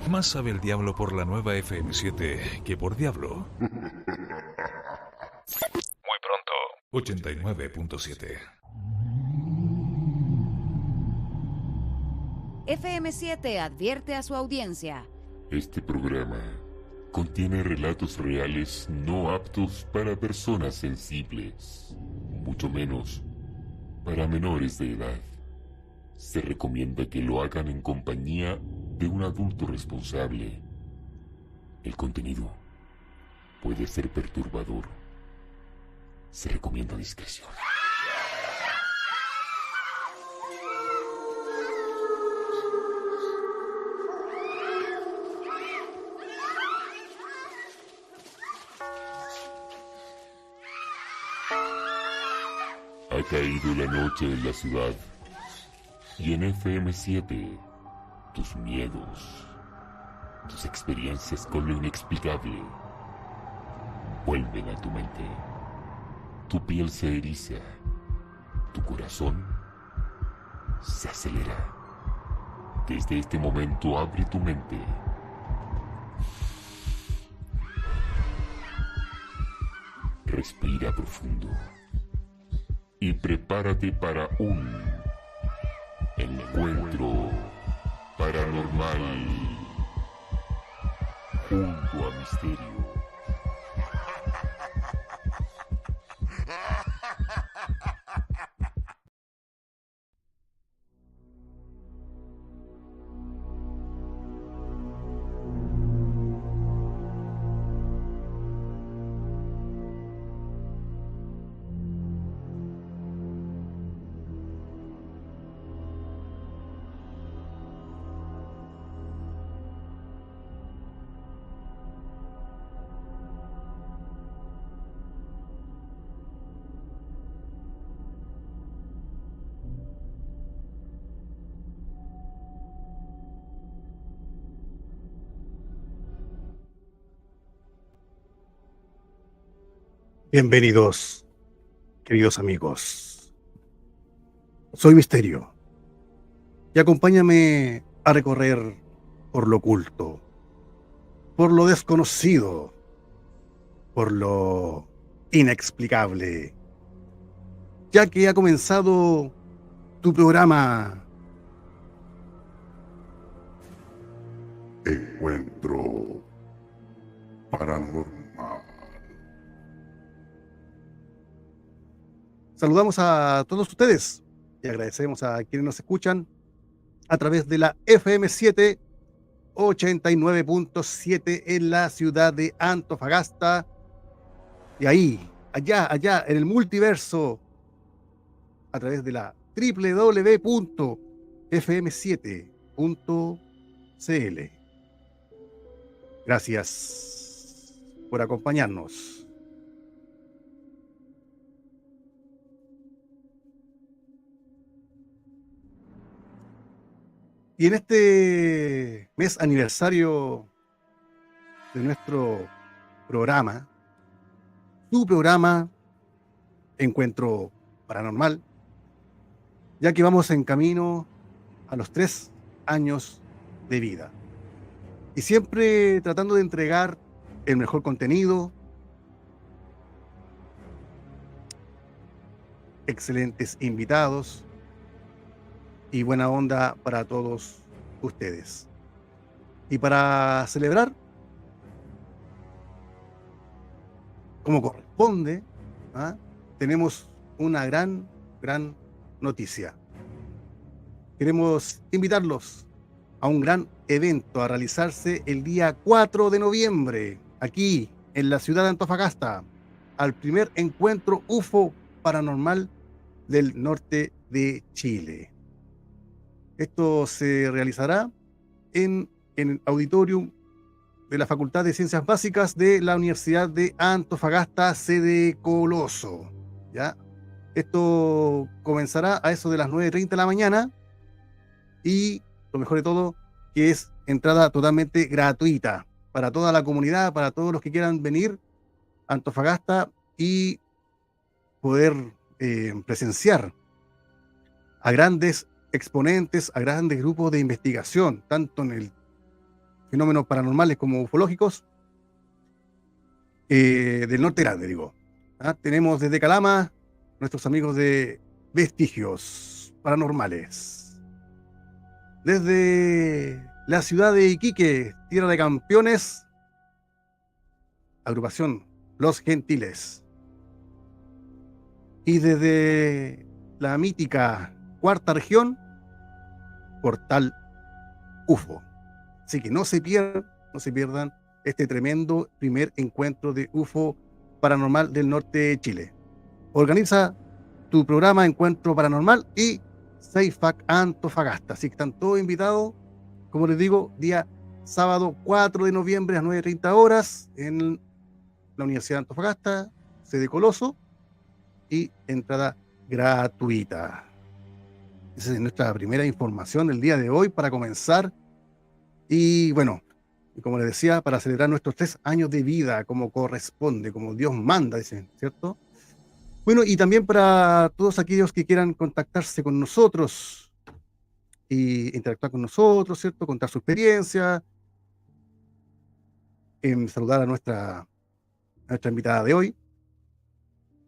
Más sabe el diablo por la nueva FM7 que por diablo. Muy pronto. 89.7. FM7 advierte a su audiencia. Este programa contiene relatos reales no aptos para personas sensibles, mucho menos para menores de edad. Se recomienda que lo hagan en compañía de un adulto responsable. El contenido puede ser perturbador. Se recomienda discreción. Ha caído la noche en la ciudad y en FM7 tus miedos, tus experiencias con lo inexplicable vuelven a tu mente. Tu piel se eriza, tu corazón se acelera. Desde este momento abre tu mente. Respira profundo y prepárate para un encuentro paranormal junto a misterio. Bienvenidos, queridos amigos. Soy Misterio y acompáñame a recorrer por lo oculto, por lo desconocido, por lo inexplicable, ya que ha comenzado tu programa Encuentro Paranormal. Saludamos a todos ustedes y agradecemos a quienes nos escuchan a través de la FM7 89.7 en la ciudad de Antofagasta y ahí, allá en el multiverso a través de la www.fm7.cl. Gracias por acompañarnos. Y en este mes aniversario de nuestro programa, tu programa Encuentro Paranormal, ya que vamos en camino a los 3 años de vida. Y siempre tratando de entregar el mejor contenido, excelentes invitados y buena onda para todos ustedes. Y para celebrar, como corresponde, tenemos una gran noticia. Queremos invitarlos a un gran evento a realizarse el día 4 de noviembre, aquí en la ciudad de Antofagasta, al primer encuentro UFO paranormal del norte de Chile. Esto se realizará en el auditorium de la Facultad de Ciencias Básicas de la Universidad de Antofagasta, sede Coloso. ¿Ya? Esto comenzará a eso de las 9:30 de la mañana y lo mejor de todo, que es entrada totalmente gratuita para toda la comunidad, para todos los que quieran venir a Antofagasta y poder presenciar a grandes exponentes, a grandes grupos de investigación, tanto en el fenómenos paranormales como ufológicos, del norte grande, digo. Tenemos desde Calama nuestros amigos de Vestigios Paranormales. Desde la ciudad de Iquique, tierra de campeones, agrupación Los Gentiles. Y desde la mítica cuarta región, Portal UFO. Así que no se pierdan este tremendo primer encuentro de UFO paranormal del norte de Chile. Organiza tu programa Encuentro Paranormal y Seifac Antofagasta. Así que están todos invitados, como les digo, día sábado 4 de noviembre a las 9:30 horas en la Universidad de Antofagasta, sede Coloso, y entrada gratuita. Esa es nuestra primera información del día de hoy para comenzar. Y bueno, como les decía, para celebrar nuestros 3 años de vida como corresponde, como Dios manda, dicen, ¿cierto? Bueno, y también para todos aquellos que quieran contactarse con nosotros y interactuar con nosotros, ¿cierto? Contar su experiencia, saludar a nuestra invitada de hoy,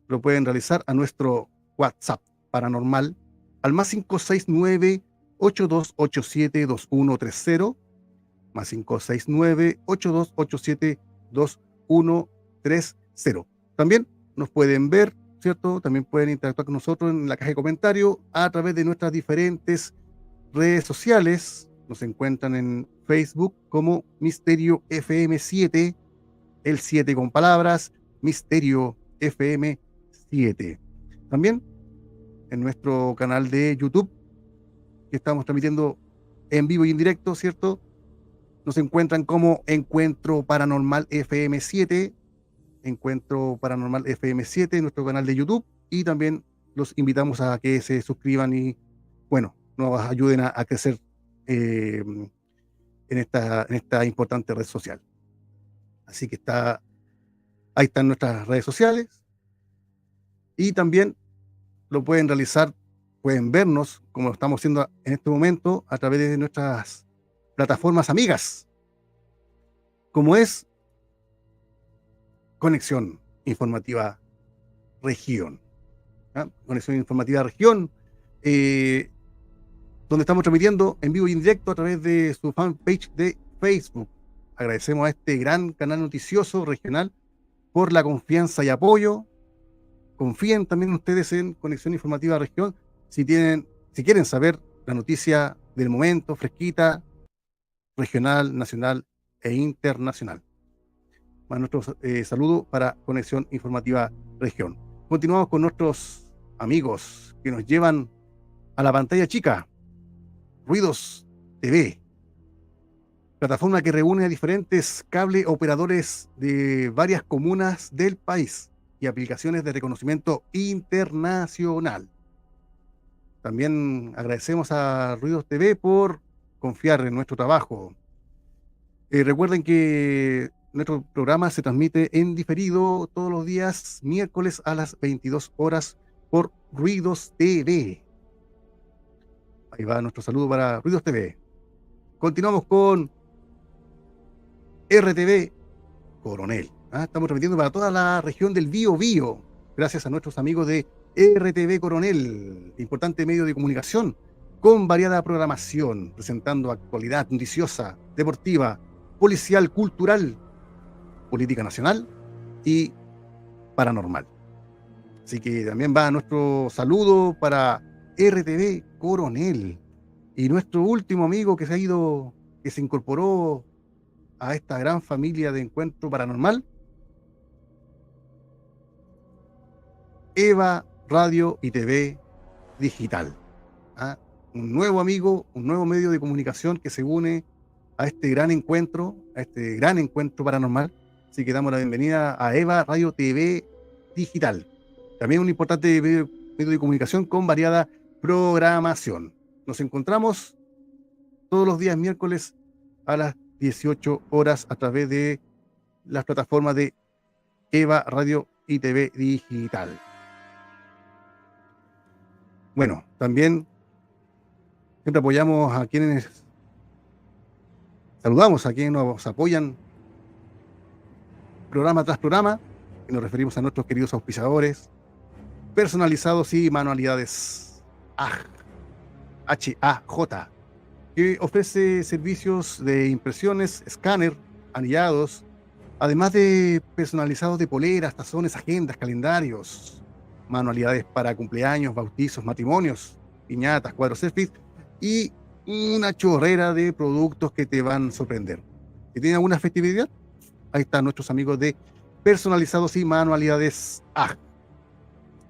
lo pueden realizar a nuestro WhatsApp paranormal al más 569-8287-2130, más 569-8287-2130. También nos pueden ver, ¿cierto? También pueden interactuar con nosotros en la caja de comentarios a través de nuestras diferentes redes sociales. Nos encuentran en Facebook como Misterio FM7, el 7 con palabras, Misterio FM7. También en nuestro canal de YouTube, que estamos transmitiendo en vivo y en directo, ¿cierto? Nos encuentran como Encuentro Paranormal FM7, Encuentro Paranormal FM7, nuestro canal de YouTube, y también los invitamos a que se suscriban y, bueno, nos ayuden a crecer en esta importante red social. Así que ahí están nuestras redes sociales, y también lo pueden realizar, pueden vernos, como lo estamos haciendo en este momento, a través de nuestras plataformas amigas, como es Conexión Informativa Región. Conexión Informativa Región, donde estamos transmitiendo en vivo y en directo a través de su fanpage de Facebook. Agradecemos a este gran canal noticioso regional por la confianza y apoyo. Confíen también ustedes en Conexión Informativa Región si quieren saber la noticia del momento, fresquita, regional, nacional e internacional. Más nuestro saludo para Conexión Informativa Región. Continuamos con nuestros amigos que nos llevan a la pantalla chica. Ruidos TV, plataforma que reúne a diferentes cable operadores de varias comunas del país y aplicaciones de reconocimiento internacional. También agradecemos a Ruidos TV por confiar en nuestro trabajo. Recuerden que nuestro programa se transmite en diferido todos los días miércoles a las 22 horas por Ruidos TV. Ahí va nuestro saludo para Ruidos TV. Continuamos con RTV Coronel. Estamos transmitiendo para toda la región del Biobío, gracias a nuestros amigos de RTV Coronel, importante medio de comunicación con variada programación, presentando actualidad noticiosa, deportiva, policial, cultural, política nacional y paranormal. Así que también va nuestro saludo para RTV Coronel y nuestro último amigo que se incorporó a esta gran familia de Encuentro Paranormal, EVA Radio y TV Digital. Un nuevo amigo, un nuevo medio de comunicación que se une a este gran encuentro paranormal. Así que damos la bienvenida a EVA Radio TV Digital. También un importante medio de comunicación con variada programación. Nos encontramos todos los días miércoles a las 18 horas a través de las plataformas de EVA Radio y TV Digital. Bueno, también siempre apoyamos a quienes Saludamos a quienes nos apoyan programa tras programa, y nos referimos a nuestros queridos auspiciadores, personalizados y manualidades HAJ, que ofrece servicios de impresiones, escáner, anillados, además de personalizados de poleras, tazones, agendas, calendarios, manualidades para cumpleaños, bautizos, matrimonios, piñatas, cuadros selfies y una chorrera de productos que te van a sorprender. Si tienen alguna festividad, ahí están nuestros amigos de personalizados y manualidades AG.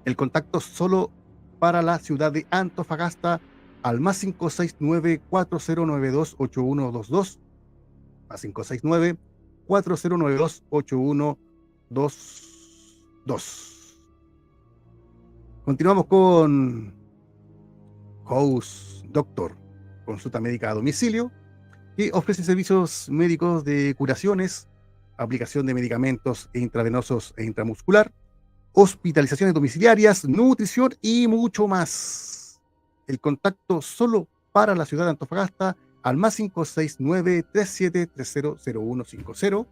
El contacto solo para la ciudad de Antofagasta al más 569-4092-8122, más 569-4092-8122. Continuamos con House Doctor, consulta médica a domicilio, que ofrece servicios médicos de curaciones, aplicación de medicamentos intravenosos e intramuscular, hospitalizaciones domiciliarias, nutrición y mucho más. El contacto solo para la ciudad de Antofagasta al más 569-3730-0150,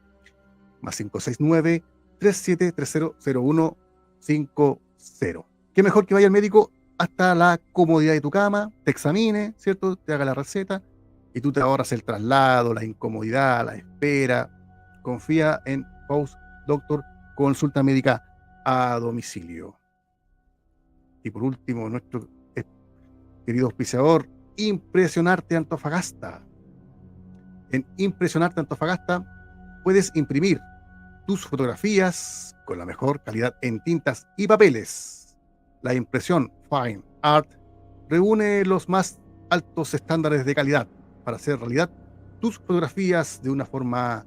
más 569-3730-0150. Qué mejor que vaya al médico hasta la comodidad de tu cama, te examine, ¿cierto? Te haga la receta y tú te ahorras el traslado, la incomodidad, la espera. Confía en House Doctor, consulta médica a domicilio. Y por último, nuestro querido auspiciador, Impresionarte Antofagasta. En Impresionarte Antofagasta puedes imprimir tus fotografías con la mejor calidad en tintas y papeles. La impresión Fine Art reúne los más altos estándares de calidad para hacer realidad tus fotografías de una forma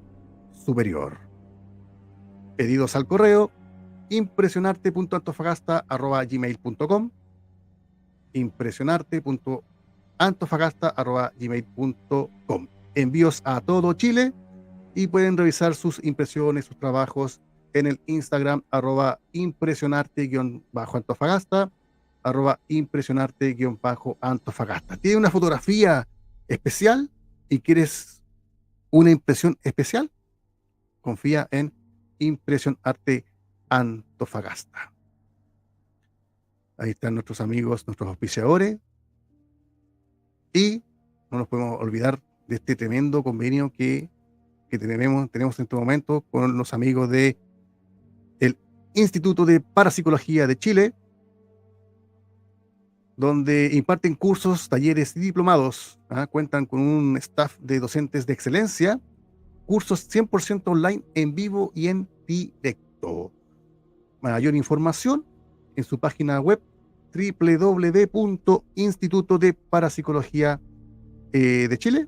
superior. Pedidos al correo impresionarte.antofagasta@gmail.com, impresionarte.antofagasta@gmail.com. Envíos a todo Chile y pueden revisar sus impresiones, sus trabajos en el Instagram @impresionarte_antofagasta, @impresionarte_antofagasta. ¿Tiene una fotografía especial y quieres una impresión especial? Confía en Impresión Arte Antofagasta. Ahí están nuestros amigos, nuestros auspiciadores. Y no nos podemos olvidar de este tremendo convenio que tenemos en este momento con los amigos del Instituto de Parapsicología de Chile, donde imparten cursos, talleres y diplomados. Cuentan con un staff de docentes de excelencia, cursos 100% online, en vivo y en directo. Mayor información en su página web www.institutodeparapsicología de Chile,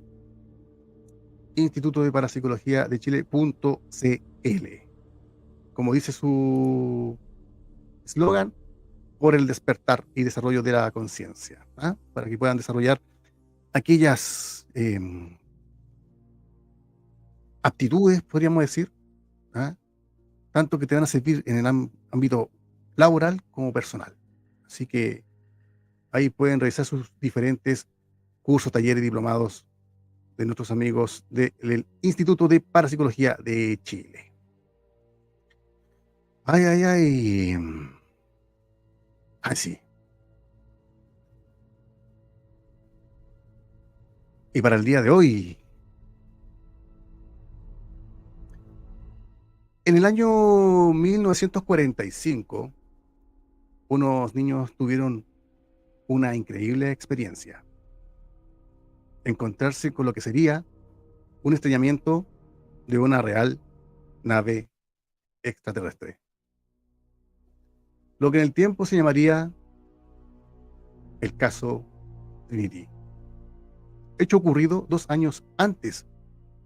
institutodeparapsicologiadechile.cl. Como dice su eslogan, por el despertar y desarrollo de la conciencia, para que puedan desarrollar aquellas aptitudes, podríamos decir, tanto que te van a servir en el ámbito laboral como personal. Así que ahí pueden revisar sus diferentes cursos, talleres y diplomados de nuestros amigos del Instituto de Parapsicología de Chile. Ay, sí. Y para el día de hoy, en el año 1945, unos niños tuvieron una increíble experiencia. Encontrarse con lo que sería un estrellamiento de una real nave extraterrestre. Lo que en el tiempo se llamaría el Caso Trinity. Hecho ocurrido 2 años antes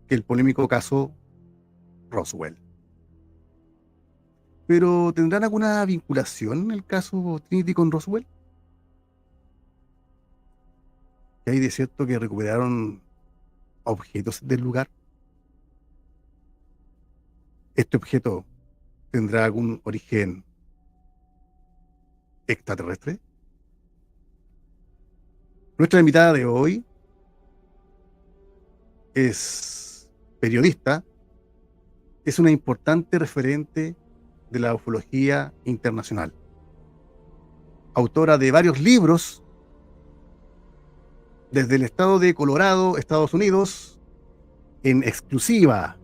que el polémico caso Roswell. Pero ¿tendrán alguna vinculación el caso Trinity con Roswell? ¿Que hay de cierto que recuperaron objetos del lugar? ¿Este objeto tendrá algún origen extraterrestre? Nuestra invitada de hoy es periodista, es una importante referente de la ufología internacional. Autora de varios libros desde el estado de Colorado, Estados Unidos, en exclusiva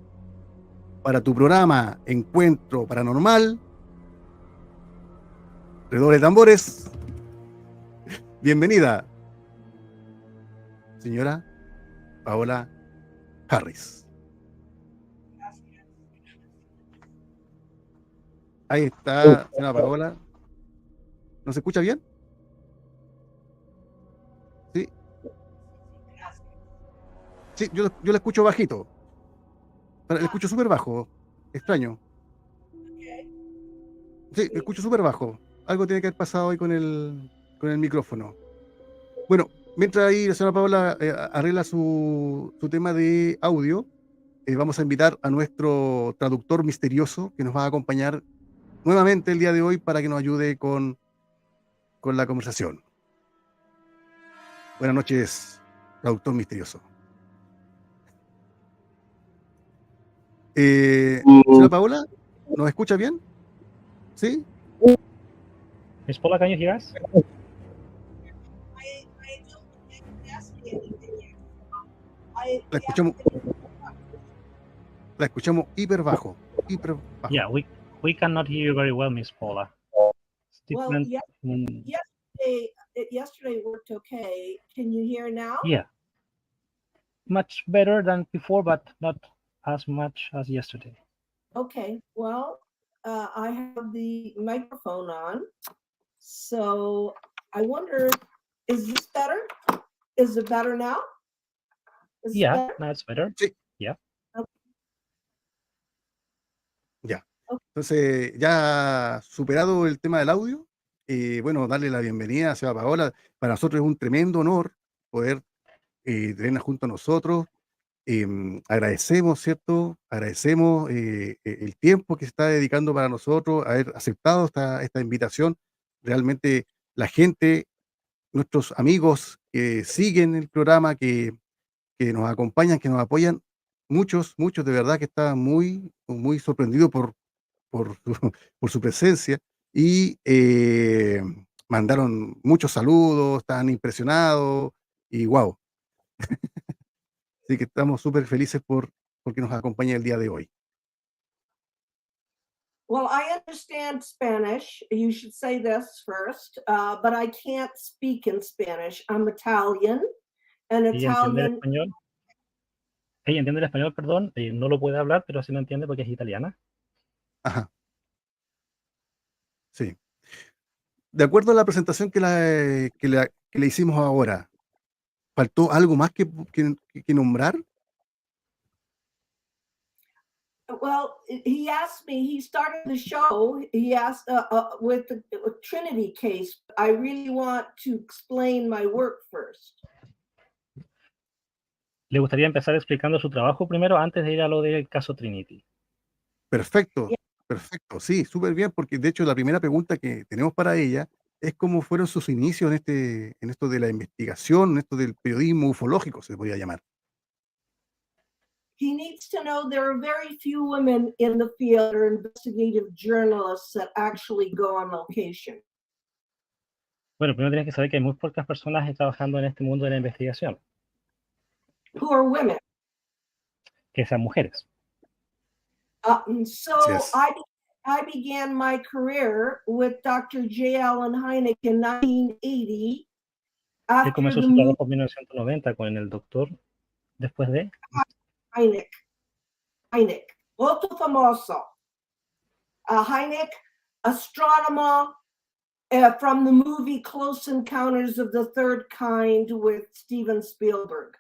para tu programa Encuentro Paranormal. Redoble de tambores. Bienvenida, señora Paola Harris. Ahí está, señora Paola. ¿No se escucha bien? Sí. Sí, yo la escucho bajito. Pero la escucho súper bajo. Extraño. Sí, la escucho súper bajo. Algo tiene que haber pasado ahí con el micrófono. Bueno, mientras ahí la señora Paola arregla su tema de audio, vamos a invitar a nuestro traductor misterioso que nos va a acompañar nuevamente el día de hoy para que nos ayude con la conversación. Buenas noches, traductor misterioso. Señora Paola, ¿nos escucha bien? ¿Sí? Miss Paula, can you hear us? La escuchamos hiper bajo. Yeah, we cannot hear you very well, Miss Paula. Well, yesterday worked okay. Can you hear now? Yeah, much better than before, but not as much as yesterday. Okay, well, I have the microphone on, so I wonder, is this better? Is it better now? Yeah, now it's better. Sí. Yeah. Okay. Ya. Entonces, ya superado el tema del audio, bueno, darle la bienvenida a señora Paola. Para nosotros es un tremendo honor poder tenerla junto a nosotros. Agradecemos, ¿cierto? Agradecemos el tiempo que se está dedicando para nosotros, haber aceptado esta invitación. Realmente la gente, nuestros amigos que siguen el programa, que nos acompañan, que nos apoyan, muchos de verdad que estaban muy sorprendidos por su presencia y mandaron muchos saludos, estaban impresionados y wow. Así que estamos súper felices porque nos acompaña el día de hoy. Well, I understand Spanish. You should say this first, but I can't speak in Spanish. I'm Italian, and Italian. Ella entiende el español, perdón. No lo puede hablar, pero sí lo entiende porque es italiana. Ajá. Sí. De acuerdo a la presentación que le hicimos ahora, ¿faltó algo más que nombrar? Well, he asked me, he started the show, he asked with the Trinity case. I really want to explain my work first. Le gustaría empezar explicando su trabajo primero antes de ir a lo del caso Trinity. Perfecto, perfecto, sí, súper bien, porque de hecho la primera pregunta que tenemos para ella es cómo fueron sus inicios en esto de la investigación, en esto del periodismo ufológico, se podría llamar. He needs to know there are very few women in the field or investigative journalists that actually go on location. Bueno, primero tienes que saber que hay muy pocas personas trabajando en este mundo de la investigación. Who are women? Que sean mujeres. So Yes. I began my career with Dr. J. Allen Hynek in 1980. Él comenzó su trabajo en 1990 con el doctor, después de Hynek, molto famoso. Hynek, astronomer from the movie Close Encounters of the Third Kind with Steven Spielberg.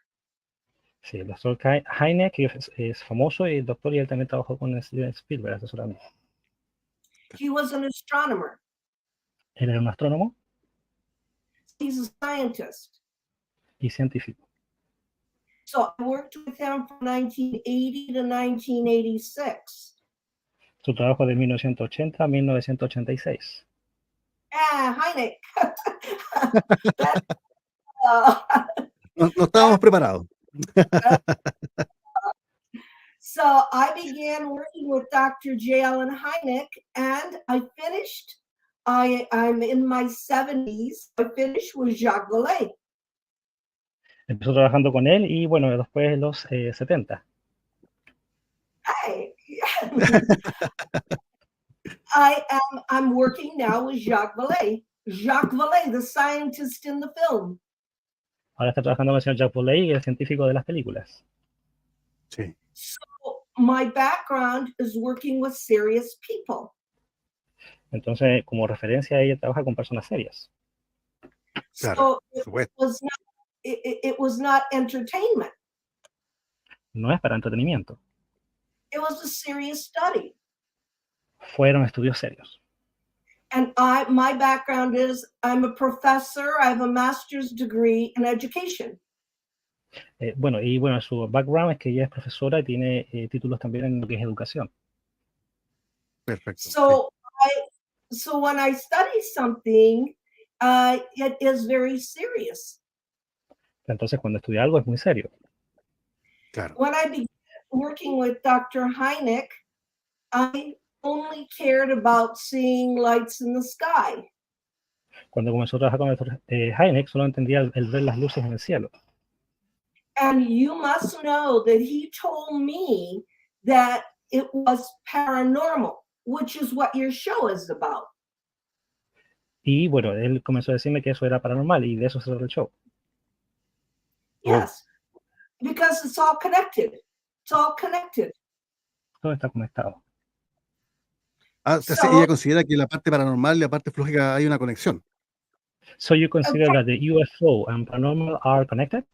Sí, el doctor Hynek, que es famoso, y el doctor, y él también trabajó con Steven Spielberg asesorando. He was an astronomer. Él era un astrónomo. He's a scientist. Y científico. So I worked with him from 1980 to 1986. Su trabajo de 1980 a 1986. Hynek. No estábamos preparados. So I began working with Dr. J. Allen Hynek, and I finished. I'm in my 70s. I finished with Jacques Vallée. Empezó trabajando con él y bueno, después en los 70. Hey, I'm working now with Jacques Vallée. Jacques Vallée, the scientist in the film. Ahora está trabajando con el señor Jacques Vallée, el científico de las películas. Sí. So my background is working with serious people. Entonces, como referencia, ella trabaja con personas serias. Claro, So por supuesto. it was not entertainment. No es para entretenimiento. It was a serious study. Fueron estudios serios. And my background is I'm a professor. I have a master's degree in education. Bueno, su background es que ella es profesora y tiene títulos también en lo que es educación. Perfecto. So when I study something, it is very serious. Entonces, cuando estudia algo es muy serio. Claro. When I began working with Dr. Hynek, I only cared about seeing lights in the sky. Cuando comenzó a trabajar con el doctor Hynek, solo entendía el ver las luces en el cielo. And you must know that he told me that it was paranormal, which is what your show is about. Y bueno, él comenzó a decirme que eso era paranormal y de eso se trata el show. Yes, because it's all connected. It's all connected. Todo está conectado. O sea, ella considera que la parte paranormal y la parte flógica hay una conexión. So you consider that the UFO and paranormal are connected?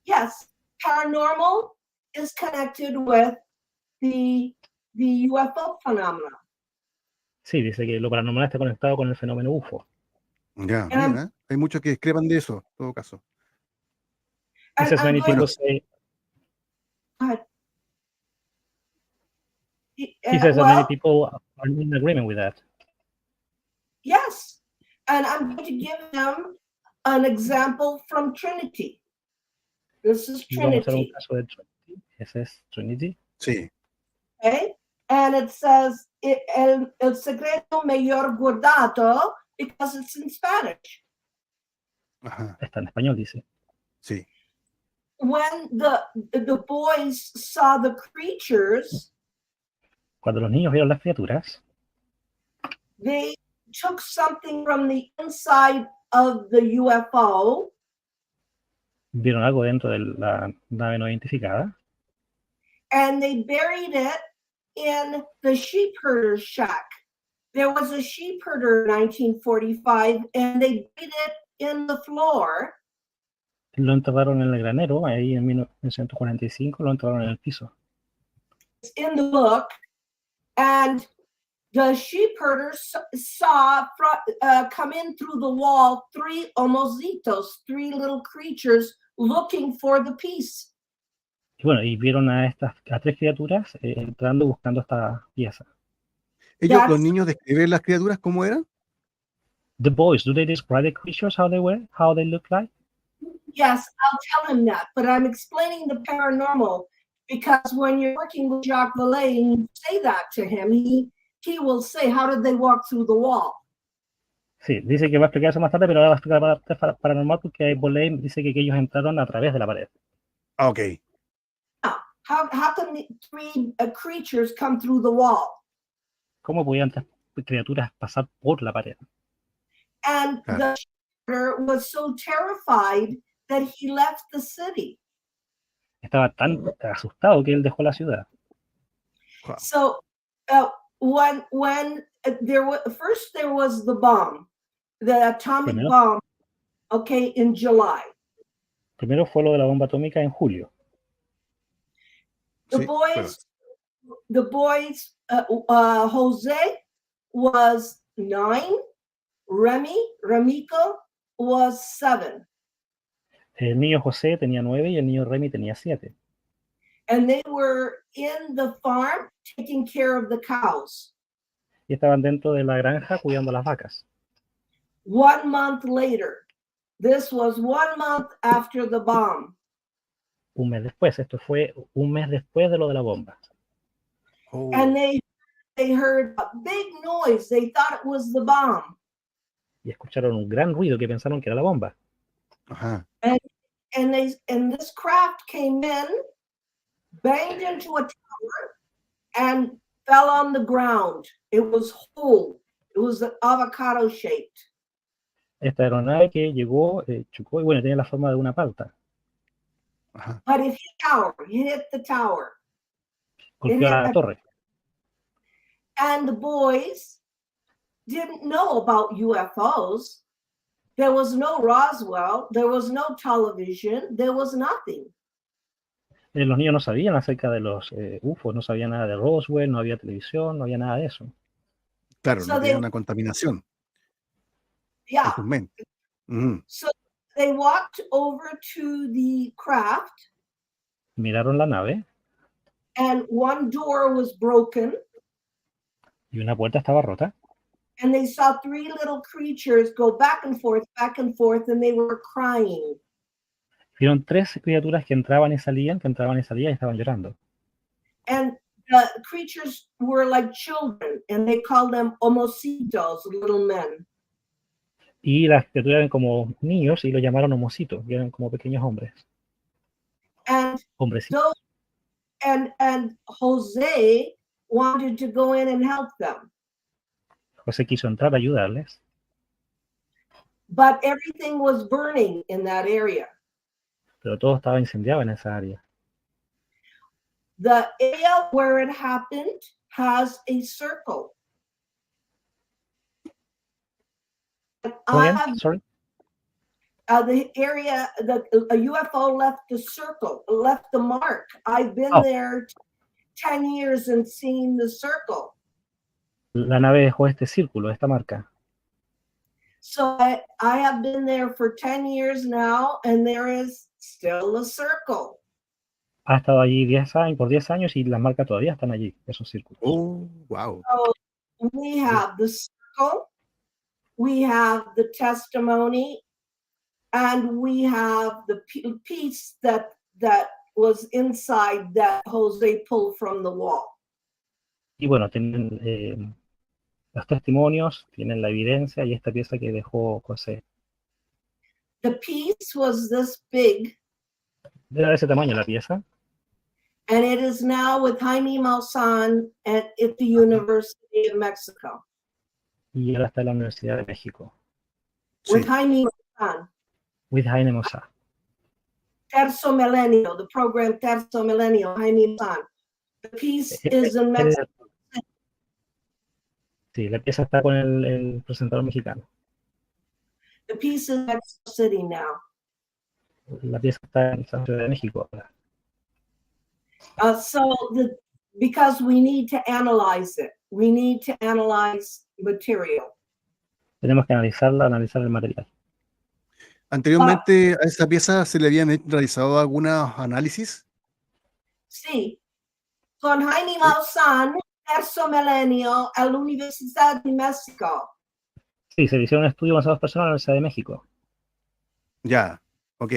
Yes, paranormal is connected with the UFO phenomena. Sí, dice que lo paranormal está conectado con el fenómeno UFO. Ya, mira, hay muchos que discrepan de eso, en todo caso. He says many people say. He says that many people are in agreement with that. Yes, and I'm going to give them an example from Trinity. This is Vamos a hacer un Trinity. caso de Trinity. Ese es Trinity. Sí. Okay, and it says el secreto mayor guardado because it's in Spanish. Ajá. Está en español, dice. Sí. When the boys saw the creatures, Cuando los niños vieron las criaturas, they took something from the inside of the UFO vieron algo dentro de la nave no identificada and they buried it in the sheep herder's shack. There was a sheep herder in 1945 and they buried it in the floor. lo enterraron en el granero, ahí en 1945 lo enterraron en el piso. It's in the book, and the sheep herder saw come in through the wall three homocitos, three little creatures looking for the piece. Y bueno, y vieron a tres criaturas entrando buscando esta pieza. Ellos, los niños, describen las criaturas cómo eran. The boys, do they describe the creatures how they were, how they look like? Yes, I'll tell him that, but I'm explaining the paranormal because when you're working with Jacques Vallée and you say that to him, he will say, how did they walk through the wall? Sí, dice que va a explicar eso más tarde, pero ahora va a explicar la parte paranormal porque Vallée dice que ellos entraron a través de la pared. Ok. How can the three creatures come through the wall? ¿Cómo podían estas criaturas pasar por la pared? And the shooter was so terrified that he left the city. Estaba tan asustado que él dejó la ciudad. Wow. So when there was the bomb, the atomic bomb, okay, in July. Primero fue lo de la bomba atómica en julio. The boys, Jose was 9, Remico was 7. El niño José tenía 9 y el niño Remy tenía 7. And they were in the farm taking care of the cows. Y estaban dentro de la granja cuidando las vacas. 1 month later, this was 1 month after the bomb. Un mes después, esto fue un mes después de lo de la bomba. Oh, And they heard a big noise. They thought it was the bomb. Y escucharon un gran ruido que pensaron que era la bomba. ajá. And this craft came in, banged into a tower, and fell on the ground. It was whole. It was avocado shaped. Esta aeronave que llegó, chocó y bueno, tenía la forma de una palta. Ajá. But it hit the tower. Golpeó a la torre. And the boys didn't know about UFOs. There was no Roswell. There was no television. There was nothing. Los niños no sabían acerca de los UFOs, no sabían nada de Roswell, no había televisión, no había nada de eso. Claro, So no they- tenía una contaminación en Yeah. sus mentes. Ujú. So they walked over to the craft, Miraron la nave and one door was broken, y una puerta estaba rota. and they saw three little creatures go back and forth, and they were crying. Vieron tres criaturas que entraban y salían y estaban llorando. And the creatures were like children, and they called them homocitos, little men. Y las criaturas eran como niños y los llamaron homocitos, y eran como pequeños hombres. And Hombrecitos. those and Jose wanted to go in and help them, José quiso entrar a ayudarles, but everything was burning in that area. pero todo estaba incendiado en esa área. The area where it happened has a circle. ¿Cómo I bien? have Sorry. the area that a UFO left the circle, left the mark. I've been Oh. there 10 years and seen the circle. La nave dejó este círculo, esta marca. So I have been there for 10 years now, and there is still a circle. Ha estado allí 10 años, por 10 años y las marcas todavía están allí, esos círculos. Oh, wow. So we have the circle, we have the testimony, and we have the piece that was inside that Jose pulled from the wall. Y bueno, tienen los testimonios, tienen la evidencia y esta pieza que dejó José. The piece was this big, Era de ese tamaño la pieza, and it is now with Jaime Maussan at the University of Mexico. y ahora está en la Universidad de México, With Sí. Jaime Maussan. with Jaime Maussan. Terzo Milenio, the program Terzo Milenio, Jaime Maussan. The piece is in Mexico. Sí, la pieza está con el presentador mexicano. The piece is in Mexico City now. La pieza está en la Ciudad de México ahora. Because we need to analyze it. We need to analyze material. Tenemos que analizar el material. Anteriormente a esa pieza se le habían realizado algunos análisis. Sí. Con Jaime Maussan, Terzo Milenio, a la Universidad de México. Sí, se hicieron un estudio con esas dos personas en la Universidad de México. Ya, ok.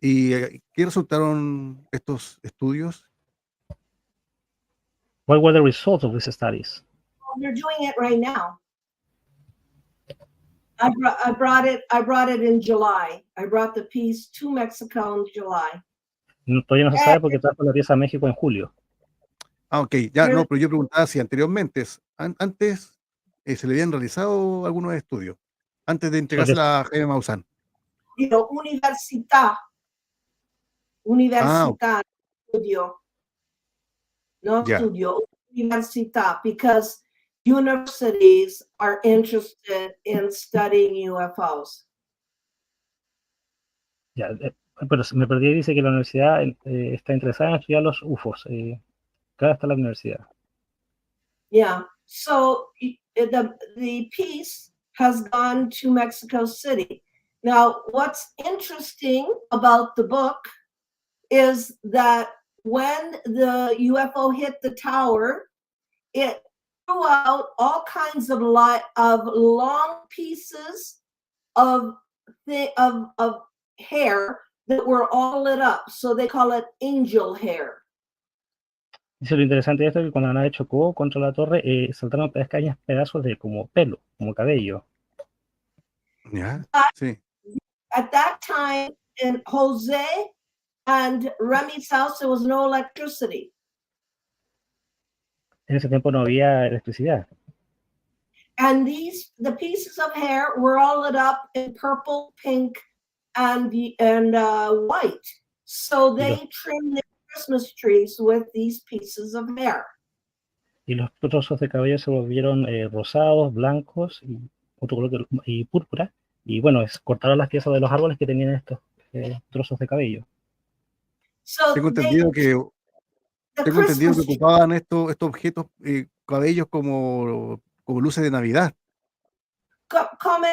¿Y qué resultaron estos estudios? What were the results of these studies? They're doing it right now. I brought it in July. I brought the piece to Mexico in July. Todavía no se sabe porque trajo la pieza a México en julio. Ah, ok, ya, no, pero yo preguntaba si anteriormente, antes se le habían realizado algunos estudios, antes de entregársela a Jaime Maussan. Digo, università, studio. No Yeah. studio, università, because universities are interested in studying UFOs. Ya, pero me perdí y dice que la universidad está interesada en estudiar los UFOs. Acá está la universidad. Yeah, so the piece has gone to Mexico City. Now, what's interesting about the book is that when the UFO hit the tower, it threw out all kinds of long pieces of hair that were all lit up. So they call it angel hair. Dice lo interesante de esto es que cuando la nave chocó contra la torre, saltaron pequeños pedazos de como pelo, como cabello. ¿Ya? Sí. At that time, in Jose and Remy's house, there was no electricity. En ese tiempo no había electricidad. And the pieces of hair were all lit up in purple, pink, and white. So they trimmed their Christmas trees with these pieces of hair. Y los trozos de cabello se volvieron rosados, blancos y otro color y púrpura. Y bueno, cortaron las piezas de los árboles que tenían estos trozos de cabello. So Tengo entendido que ocupaban estos objetos, cabellos como luces de Navidad. Como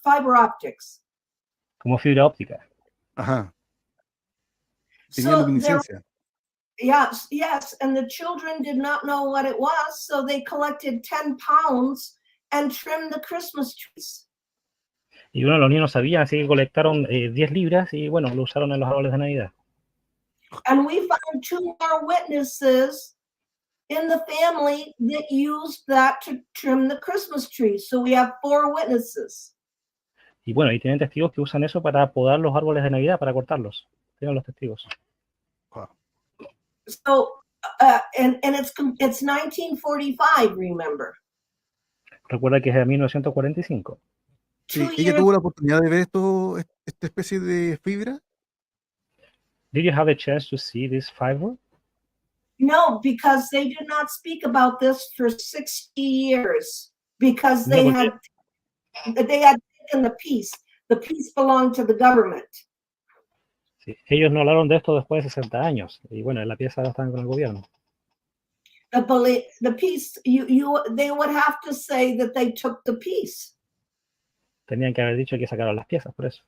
fiber optics. Como fibra óptica. Ajá. Tenía luminiscencia. Yes, and the children did not know what it was, so they collected 10 pounds and trimmed the Christmas trees. Y bueno, los niños no sabían, así que colectaron 10 libras y bueno, lo usaron en los árboles de Navidad. And we found 2 more witnesses in the family that used that to trim the Christmas tree. So we have 4 witnesses. Y bueno, y tienen testigos que usan eso para podar los árboles de Navidad, para cortarlos. Tienen los testigos. Wow. So, and it's 1945, remember. Recuerda que es de 1945. Sí, ¿ella tuvo la oportunidad de ver esta especie de fibra? Did you have a chance to see this fiber? No, because they did not speak about this for 60 years because they had taken the piece. The piece belonged to the government. Sí, ellos no hablaron de esto después de 60 años. Y bueno, la pieza estaba con el gobierno. The piece, they would have to say that they took the piece. Tenían que haber dicho que sacaron las piezas, por eso.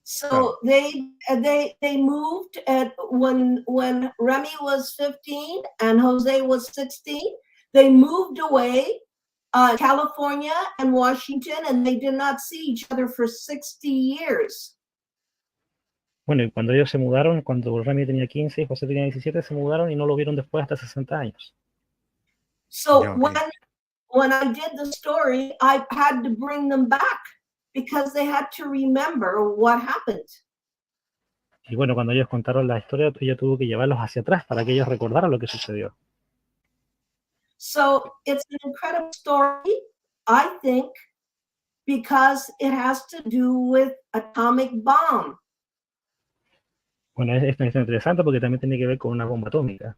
So they moved when Remy was 15 and Jose was 16. They moved away, California and Washington, and they did not see each other for 60 years. Bueno, y cuando ellos se mudaron, cuando Remy tenía 15 y José tenía 17, se mudaron y no lo vieron después hasta 60 años. So when I did the story, I had to bring them back because they had to remember what happened. Y bueno, cuando ellos contaron la historia, ella tuvo que llevarlos hacia atrás para que ellos recordaran lo que sucedió. So it's an incredible story, I think, because it has to do with atomic bomb. Bueno, es interesante porque también tiene que ver con una bomba atómica.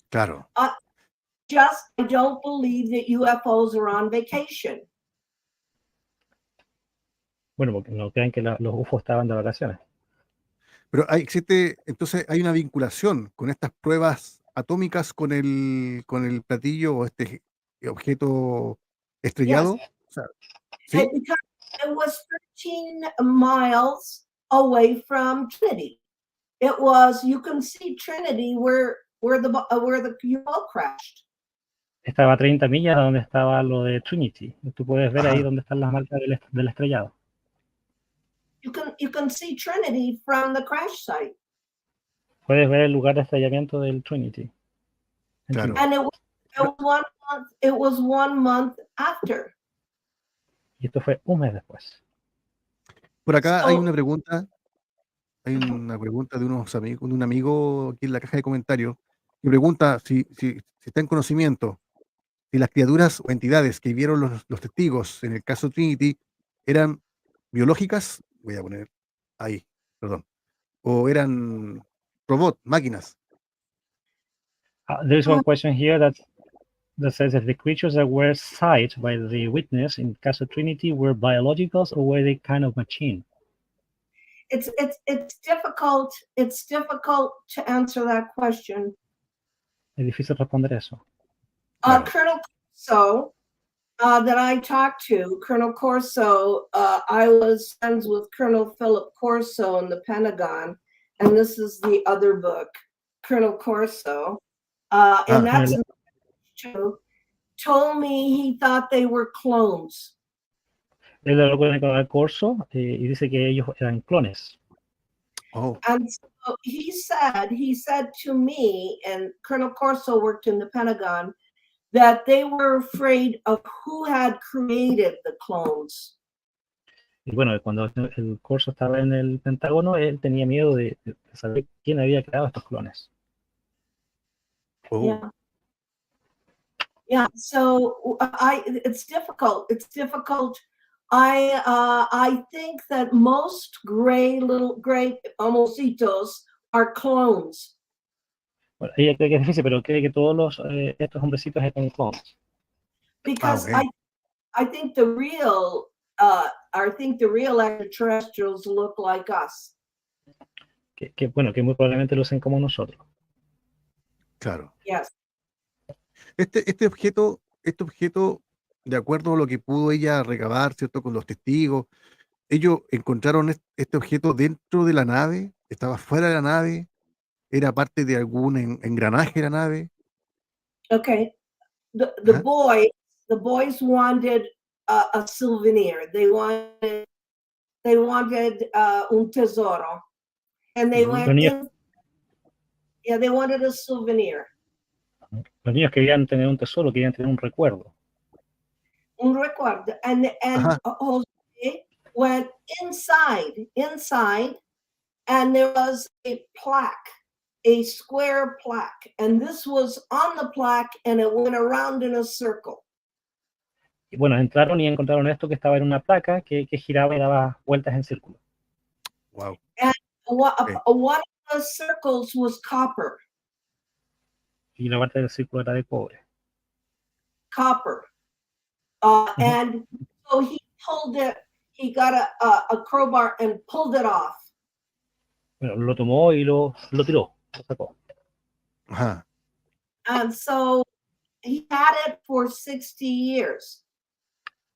Claro. I don't believe that UFOs are on vacation. Bueno, porque no crean que los UFO estaban de vacaciones. Pero entonces hay una vinculación con estas pruebas atómicas con el platillo o este objeto estrellado. Yes. O sea, ¿sí? Because it was 13 miles away from Trinity. It was, you can see Trinity where the UFO crashed. Estaba a 30 millas de donde estaba lo de Trinity. Tú puedes ver ahí donde están las marcas del estrellado. You can see Trinity from the crash site. Puedes ver el lugar de estrellamiento del Trinity. Claro. And it was 1 month after. Y esto fue un mes después. Por acá hay una pregunta. Hay una pregunta de un amigo aquí en la caja de comentarios que pregunta si está en conocimiento si las criaturas o entidades que vieron los testigos en el caso Trinity eran biológicas, voy a poner ahí, perdón, o eran robots, máquinas. There's one question here that says if the creatures that were sighted by the witness in Caso Trinity were biologicals or were they kind of machine? It's difficult. It's difficult to answer that question. Es difícil responder eso. Colonel Corso, that I talked to, Colonel Corso, I was friends with Colonel Philip Corso in the Pentagon, and this is the other book, Colonel Corso, and that's true. Told me he thought they were clones. Él habló con el coronel Corso y dice que ellos eran clones. Oh, And so he said to me, and Colonel Corso worked in the Pentagon, that they were afraid of who had created the clones. Y bueno, cuando el Corso estaba en el Pentágono, él tenía miedo de saber quién había creado estos clones. oh. Yeah. Yeah. So it's difficult. It's difficult. I think that most gray homocitos are clones. Bueno, ella cree que es difícil, pero cree que todos estos hombrecitos eran clones. Because okay. I think the real extraterrestrials look like us. Bueno, que muy probablemente lucen como nosotros. Claro. Yes. Este objeto, de acuerdo a lo que pudo ella recabar, ¿cierto? Con los testigos, ellos encontraron este objeto dentro de la nave, estaba fuera de la nave, era parte de algún engranaje de la nave. Okay. The Ajá. boys wanted a souvenir. They wanted un tesoro, and they Ujú. went Los niños, in. Yeah, they wanted a souvenir. los niños querían tener un tesoro, querían tener un recuerdo. Un recuerdo. And Ajá. Jose went inside, and there was a plaque, a square plaque, and this was on the plaque, and it went around in a circle. Y bueno, entraron y encontraron esto que estaba en una placa que giraba y daba vueltas en círculo. Wow. And Okay. one of the circles was copper. Y la parte del círculo era de cobre. Copper. Ujú. And so he pulled it, he got a crowbar and pulled it off. Bueno, lo tomó y lo tiró, lo sacó. Ajá. And so he had it for 60 years.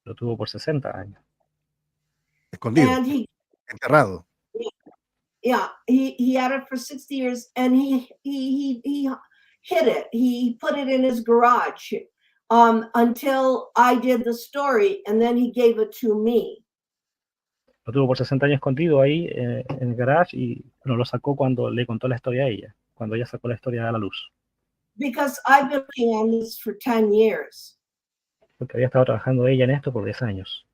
Lo tuvo por 60 años. Escondido, And he enterrado. he had it for 60 years, and he hid it. He put it in his garage until I did the story, and then he gave it to me. Lo tuvo por 60 años escondido ahí en el garage y bueno, lo sacó cuando le contó la historia a ella, cuando ella sacó la historia a la luz. Because I've been working on this for 10 years. Porque había estado trabajando ella en esto por 10 años.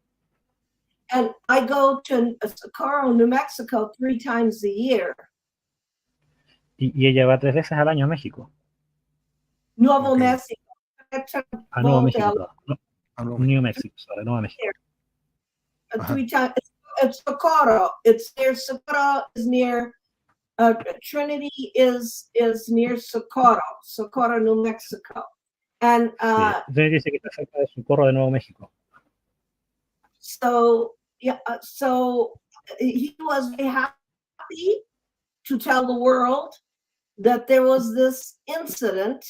And I go to Socorro, New Mexico 3 times a year. Y ella va 3 veces al año a México. Nuevo Okay. Mexico. A Nuevo México. No, Ah, no. New Mexico, sorry, Nuevo México. 3 times. It's Socorro. It's near Socorro. Is near Trinity. Is near Socorro, New Mexico. And Entonces dice que está cerca de Socorro de Nuevo México. so yeah, so he was very happy to tell the world that there was this incident.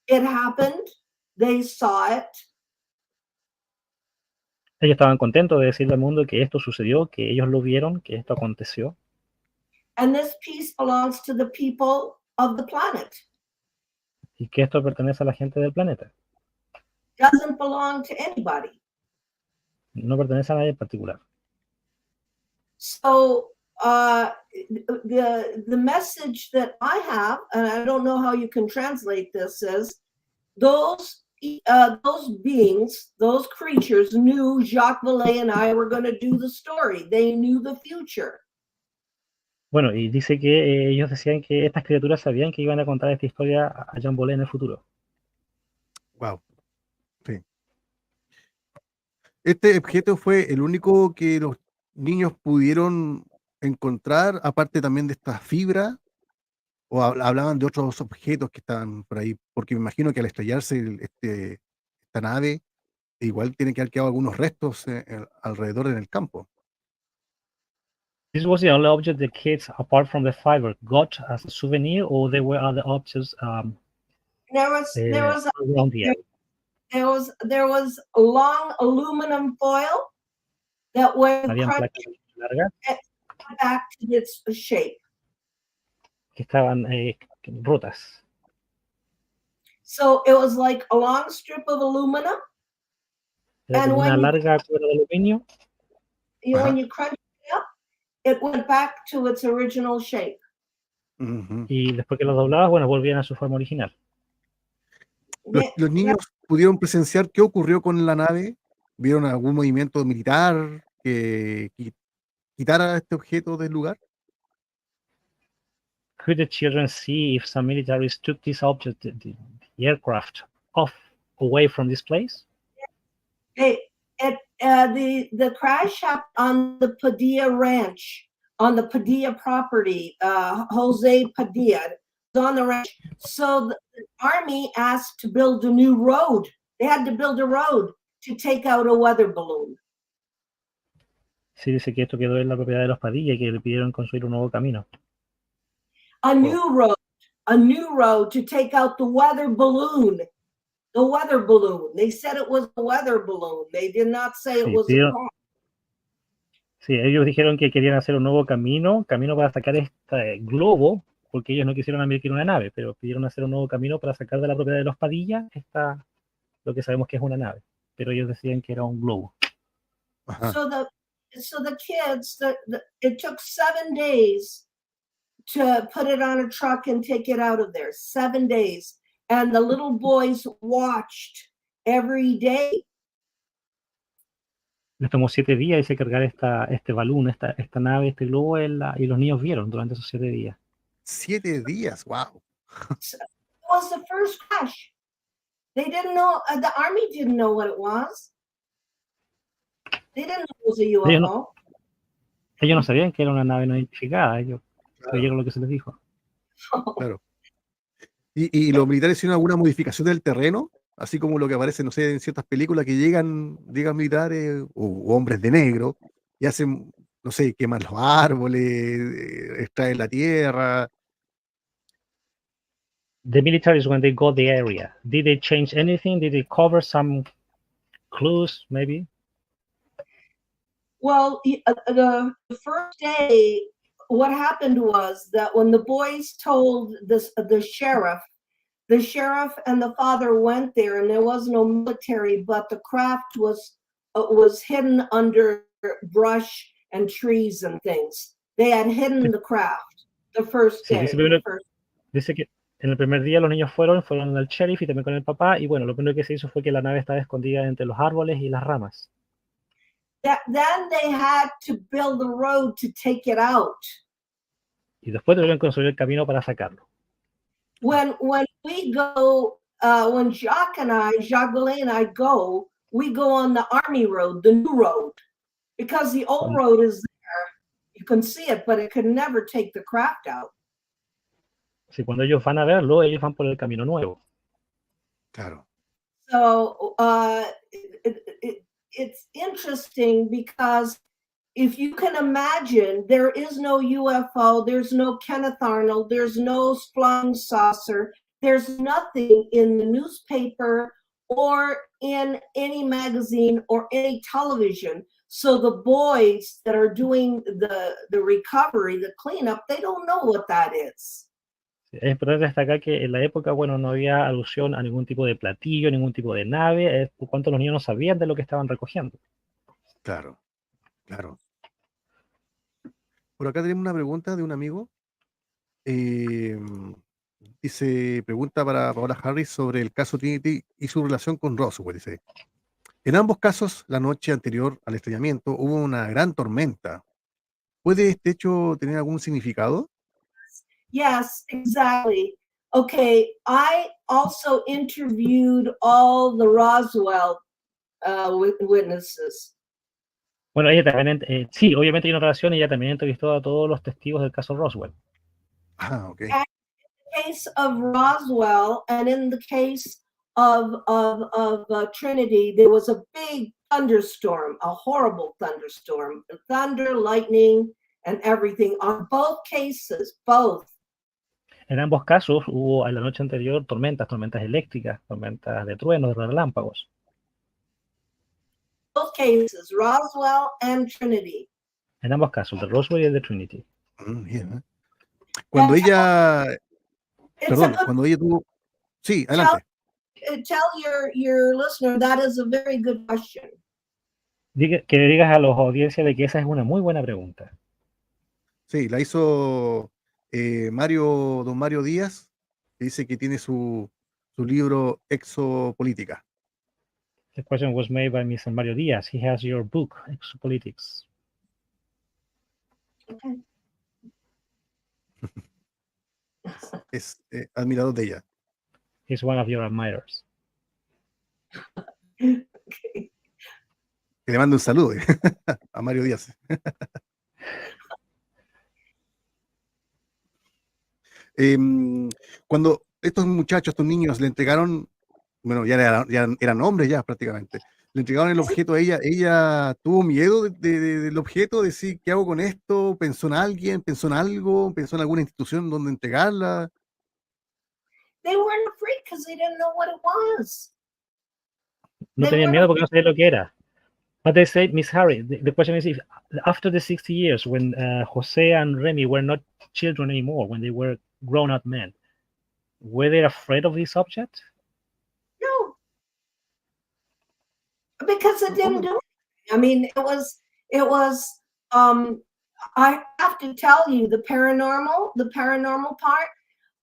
It happened. They saw it. Ellos estaban contentos de decirle al mundo que esto sucedió, que ellos lo vieron, que esto aconteció. And this piece belongs to the people of the planet. Y que esto pertenece a la gente del planeta. Doesn't belong to anybody. No pertenece a nadie en particular. So the message that I have, and I don't know how you can translate this, is those beings, those creatures knew Jacques Vallée and I were going to do the story. They knew the future. Bueno, y dice que ellos decían que estas criaturas sabían que iban a contar esta historia a Jean Vallée en el futuro. Wow. Sí. Este objeto fue el único que los niños pudieron encontrar, aparte también de esta fibra, o hablaban de otros objetos que estaban por ahí, porque me imagino que al estrellarse esta nave, igual tiene que haber quedado algunos restos alrededor en el campo. This was the only object the kids, apart from the fiber, got as a souvenir, or there were other objects There was around the area. there was a long aluminum foil that went Habían placas largas back to its shape. que estaban rotas. So it was like a long strip of aluminum. Era And como when una you- larga cuerda de aluminio when you crunch it up, it went back to its original shape. Y después que los doblabas, bueno, volvían a su forma original. Los niños pudieron presenciar qué ocurrió con la nave. ¿Vieron algún movimiento militar que quitara este objeto del lugar? Could the children see if some militaries took this object, the aircraft, away from this place? The crash happened on the Padilla Ranch, on the Padilla property. Jose Padilla was on the ranch. So the Army asked to build a new road. They had to build a road to take out a weather balloon. Sí, dice que esto quedó en la propiedad de los Padilla y que le pidieron construir un nuevo camino. A new road to take out the weather balloon. The weather balloon. They said it was a weather balloon. They did not say it was a car. Sí, ellos dijeron que querían hacer un nuevo camino para sacar este globo, porque ellos no quisieron admitir una nave, pero pidieron hacer un nuevo camino para sacar de la propiedad de los Padilla lo que sabemos que es una nave, pero ellos decían que era un globo. So the kids, it took 7 days to put it on a truck and take it out of there. 7 days. And the little boys watched every day. Les tomó 7 días y cargar este balón, esta nave, este globo, y los niños vieron durante esos 7 días. 7 días, wow. It was the first crash. They didn't know, the Army didn't know what it was. They didn't know it was a UFO. Ellos no sabían que era una nave no identificada, ellos creyeron lo que se les dijo. Claro. ¿Y los militares hicieron alguna modificación del terreno? Así como lo que aparece, no sé, en ciertas películas que llegan militares o hombres de negro y hacen, no sé, queman los árboles, extraen la tierra. The militaries, when they got the area, did they change anything? Did they cover some clues, maybe? Well, the first day, what happened was that when the boys told the sheriff and the father went there, and there was no military, but the craft was hidden under brush and trees and things. They had hidden the craft the first day. Dice que en el primer día los niños fueron al sheriff y también con el papá, y bueno, lo primero que se hizo fue que la nave estaba escondida entre los árboles y las ramas. Then they had to build the road to take it out. Y después tuvieron que construir el camino para sacarlo. When we go, when Jacques Goulet and I go, we go on the Army road, the new road, because the old road is there. You can see it, but it could never take the craft out. Sí, cuando ellos van a verlo, ellos van por el camino nuevo. Claro. So it's interesting because if you can imagine, there is no UFO, there's no Kenneth Arnold, there's no flying saucer, there's nothing in the newspaper or in any magazine or any television. So the boys that are doing the recovery, the cleanup, they don't know what that is. Es importante destacar que en la época, bueno, no había alusión a ningún tipo de platillo, ningún tipo de nave, por cuanto los niños no sabían de lo que estaban recogiendo. Claro, claro. Por acá tenemos una pregunta de un amigo. Dice, pregunta para Paola Harris sobre el caso Trinity y su relación con Roswell. Dice, en ambos casos, la noche anterior al estrellamiento hubo una gran tormenta. ¿Puede este hecho tener algún significado? Yes, exactly. Okay, I also interviewed all the Roswell witnesses. Bueno, ella también, sí, obviamente hay una relación, ella también entrevistó a todos los testigos del caso Roswell. Ah, okay. And in the case of Roswell and in the case of Trinity, there was a big thunderstorm, a horrible thunderstorm, thunder, lightning, and everything on both cases, both. En ambos casos hubo en la noche anterior tormentas eléctricas, tormentas de truenos, de relámpagos. Both cases, Roswell and Trinity. En ambos casos, el de Roswell y el de Trinity. Bien, Cuando ella... Perdón, cuando ella tuvo... Sí, adelante. Tell your listener that is a very good question. Que le digas a los audiencias de que esa es una muy buena pregunta. Sí, la hizo don Mario Díaz, que dice que tiene su libro Exopolítica. The question was made by Mr. Mario Diaz. He has your book, Exopolitics. Okay. Es admirador de ella. He's one of your admirers. Okay. Que le mando un saludo a Mario Díaz. Cuando estos muchachos, estos niños le entregaron, bueno, ya eran hombres ya prácticamente, le entregaron el objeto a ella tuvo miedo del objeto, de decir, ¿qué hago con esto? ¿Pensó en alguien? ¿Pensó en algo? ¿Pensó en alguna institución donde entregarla? They weren't afraid because they didn't know what it was. No tenían miedo porque no sabían lo que era. But they said, Miss Harry, the question is, if after the 60 years, when Jose and Remy were not children anymore, when they were grown-up men, were they afraid of this object? No, because it didn't do anything. I mean, it was. I have to tell you, the paranormal part.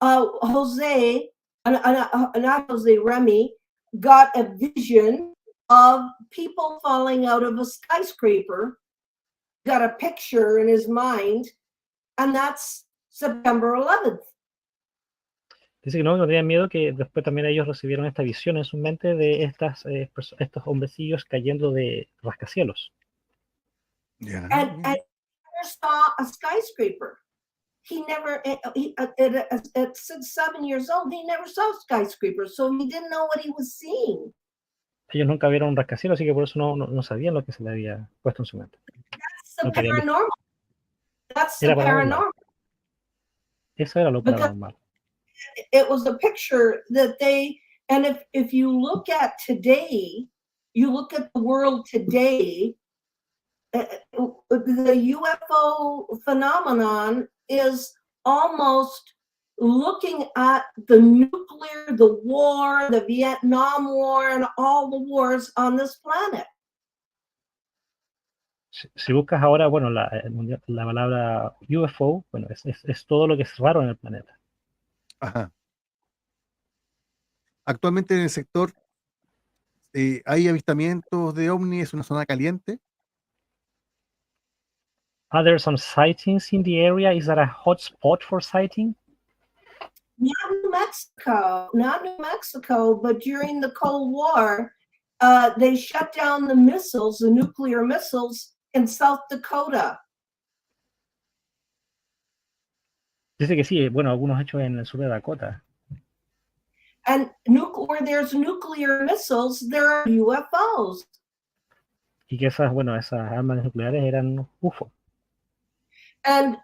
Jose, not Jose, Remy, got a vision of people falling out of a skyscraper, got a picture in his mind, and that's September 11th. Dice que no tenían miedo, que después también ellos recibieron esta visión en su mente de estos hombrecillos cayendo de rascacielos. Yeah. And he never saw a skyscraper. He never, at 7 years old, he never saw a skyscraper, so he didn't know what he was seeing. Ellos nunca vieron un rascacielos, así que por eso no sabían lo que se le había puesto en su mente. That's the paranormal. That's the Era paranormal. paranormal. Eso era lo paranormal. It was a picture that they, and if you look at today, you look at the world today, the UFO phenomenon is almost looking at the nuclear, the war, the Vietnam War, and all the wars on this planet. Si buscas ahora, bueno, la palabra UFO, bueno, es todo lo que es raro en el planeta. Ajá. Actualmente en el sector hay avistamientos de ovnis, es una zona caliente. Are there some sightings in the area? Is that a hot spot for sighting? Not New Mexico, but during the Cold War, they shut down the missiles, the nuclear missiles in South Dakota. Dice que sí, bueno, algunos hechos en el sur de Dakota. And where there's nuclear missiles, there are UFOs. Y que esas armas nucleares eran UFO. And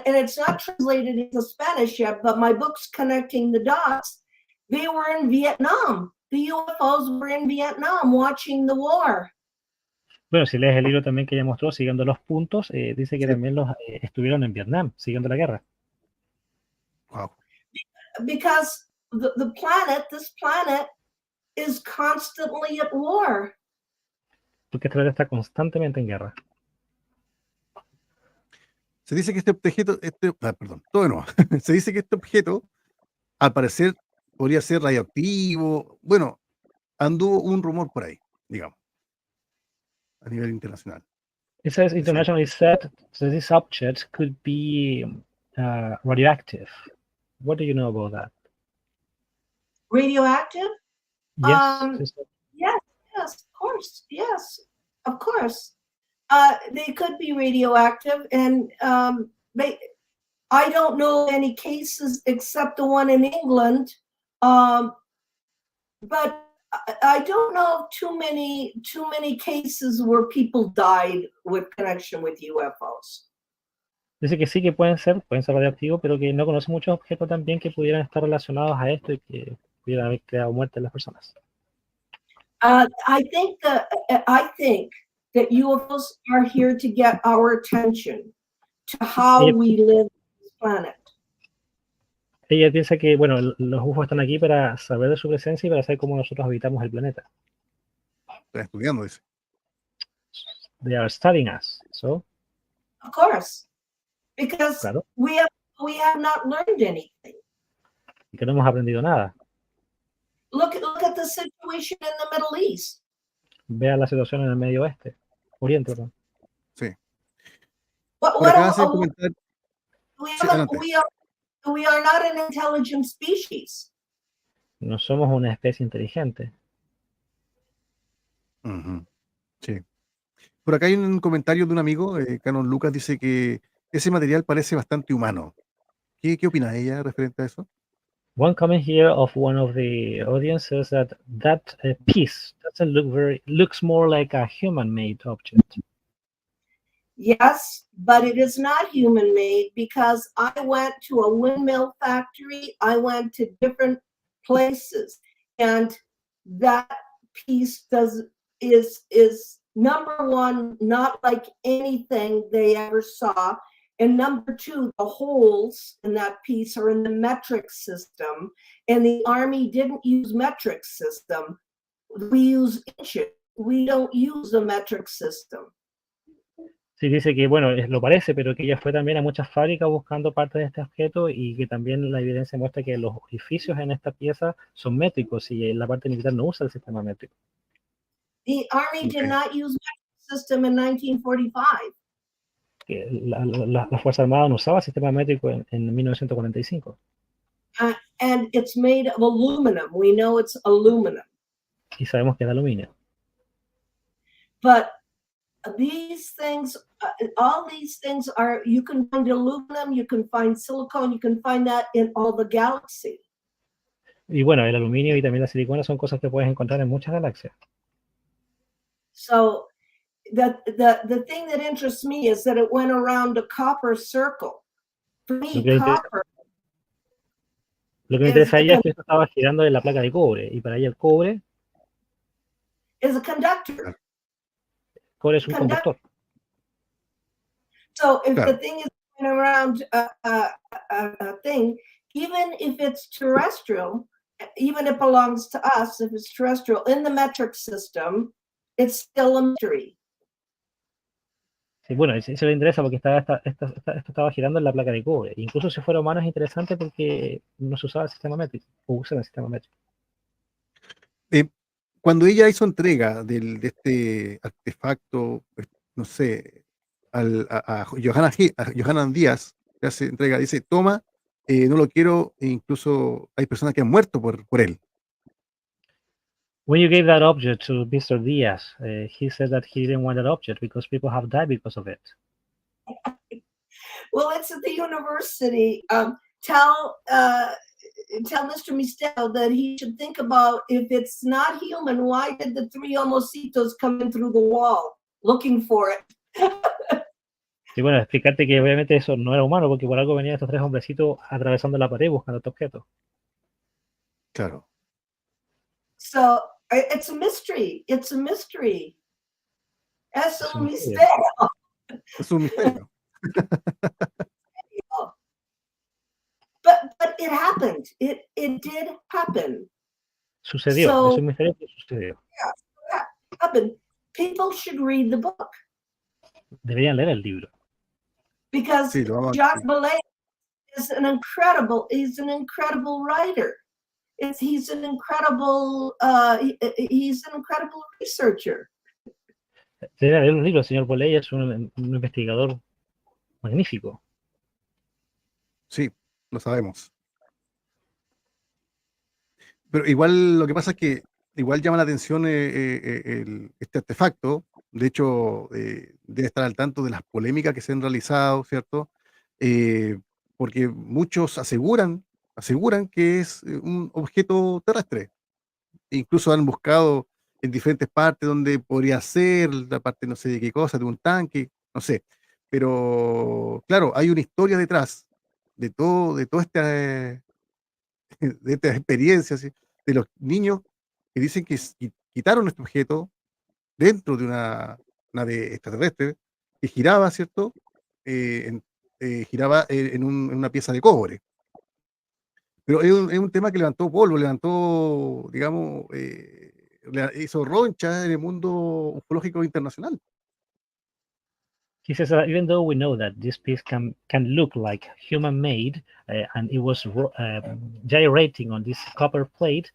it's not translated into Spanish yet, but my book's connecting the dots. They were in Vietnam. The UFOs were in Vietnam watching the war. Bueno, si lees el libro también que ella mostró, siguiendo los puntos, dice que también estuvieron en Vietnam, siguiendo la guerra. Wow. Because this planet is constantly at war. Porque este planeta está constantemente en guerra. Se dice que este objeto, se dice que este objeto, al parecer, podría ser radioactivo. Bueno, anduvo un rumor por ahí, digamos, a nivel internacional. It says internationally said that this object could be radioactive. What do you know about that? Radioactive? Yes. Yes, of course. They could be radioactive, and I don't know any cases except the one in England, but I don't know of too many cases where people died with connection with UFOs. Dice que sí, que pueden ser radioactivos, pero que no conoce muchos objetos también que pudieran estar relacionados a esto y que pudieran haber creado muerte en las personas. I think that UFOs are here to get our attention to how we live on this planet. Ella piensa que, bueno, los UFOs están aquí para saber de su presencia y para saber cómo nosotros habitamos el planeta. Está estudiando, dice. they are studying us. So, of course, because claro, we have not learned anything. que no hemos aprendido nada. Look at the situation in the Middle East. Vea la situación en el Medio Oeste, Oriente, perdón. Sí. What, Por what acá are- hace un comentario. we, Sí, haven't- adelante. we are not an intelligent species. No somos una especie inteligente. Ujú, sí. Por acá hay un comentario de un amigo, Canon Lucas, dice que ese material parece bastante humano. ¿Qué opina ella referente a eso? One comment here of one of the audience says that piece doesn't looks more like a human-made object. Yes, but it is not human made because I went to a windmill factory. I went to different places, and that piece is number one, not like anything they ever saw. And number two, the holes in that piece are in the metric system, and the Army didn't use metric system. We use inches. We don't use the metric system. Sí, dice que, bueno, lo parece, pero que ella fue también a muchas fábricas buscando partes de este objeto y que también la evidencia muestra que los orificios en esta pieza son métricos y la parte militar no usa el sistema métrico. The Army did Okay. not use metric system in 1945. Que la Fuerza Armada no usaba el sistema métrico en 1945 And it's made of aluminum. We know it's aluminum. y sabemos que es de aluminio. But these things, all these things are, you can find aluminum, you can find silicone, you can find that in all the galaxy. Y bueno, el aluminio y también la silicona son cosas que puedes encontrar en muchas galaxias. So the thing that interests me is that it went around a copper circle. For me, Okay, copper Lo que me interesa a ella es que esto estaba girando en la placa de cobre y para ella el cobre is a conductor. es un conductor. So if Claro. the thing is going around a thing, even if it's terrestrial, even if it belongs to us, if it's terrestrial in the metric system, it's still a mystery. Sí, bueno, eso le interesa porque esto estaba girando en la placa de cobre. Incluso si fuera humano es interesante porque no se usaba el sistema métrico, o usa el sistema métrico. Cuando ella hizo entrega de este artefacto, no sé, a Johanna Díaz, que hace entrega, dice, toma, no lo quiero, e incluso hay personas que han muerto por él. When you gave that object to Mr. Diaz, he said that he didn't want that object because people have died because of it. Well, it's at the university. Tell Mr. Mistel that he should think about if it's not human, why did the three homocitos come in through the wall looking for it? Y bueno, explicarte que obviamente eso no era humano porque por algo venían estos tres hombrecitos atravesando la pared buscando este objeto. Claro. So it's a mystery. It's a mystery. Es Es un un misterio. Es un misterio. But it happened. It did happen. Sucedió, So- es un misterio que sucedió. Happened. People should read the book Deberían leer el libro. because Sí, lo vamos a- Jacques Vallée is an incredible. He's an incredible writer. He's an incredible researcher. Deberían leer el libro. El señor Boley es un investigador magnífico. Sí, lo sabemos. Pero igual lo que pasa es que igual llama la atención este artefacto. De hecho, debe estar al tanto de las polémicas que se han realizado, ¿cierto? Porque muchos aseguran que es un objeto terrestre. Incluso han buscado en diferentes partes donde podría ser, la parte no sé de qué cosa, de un tanque, no sé. Pero claro, hay una historia detrás de todo de esta experiencia, ¿sí? De los niños que dicen que quitaron este objeto dentro de una nave extraterrestre que giraba, ¿cierto? Giraba en una pieza de cobre. Pero es un tema que levantó polvo, digamos, hizo roncha en el mundo ufológico internacional. He says that even though we know that this piece can look like human-made and it was gyrating on this copper plate,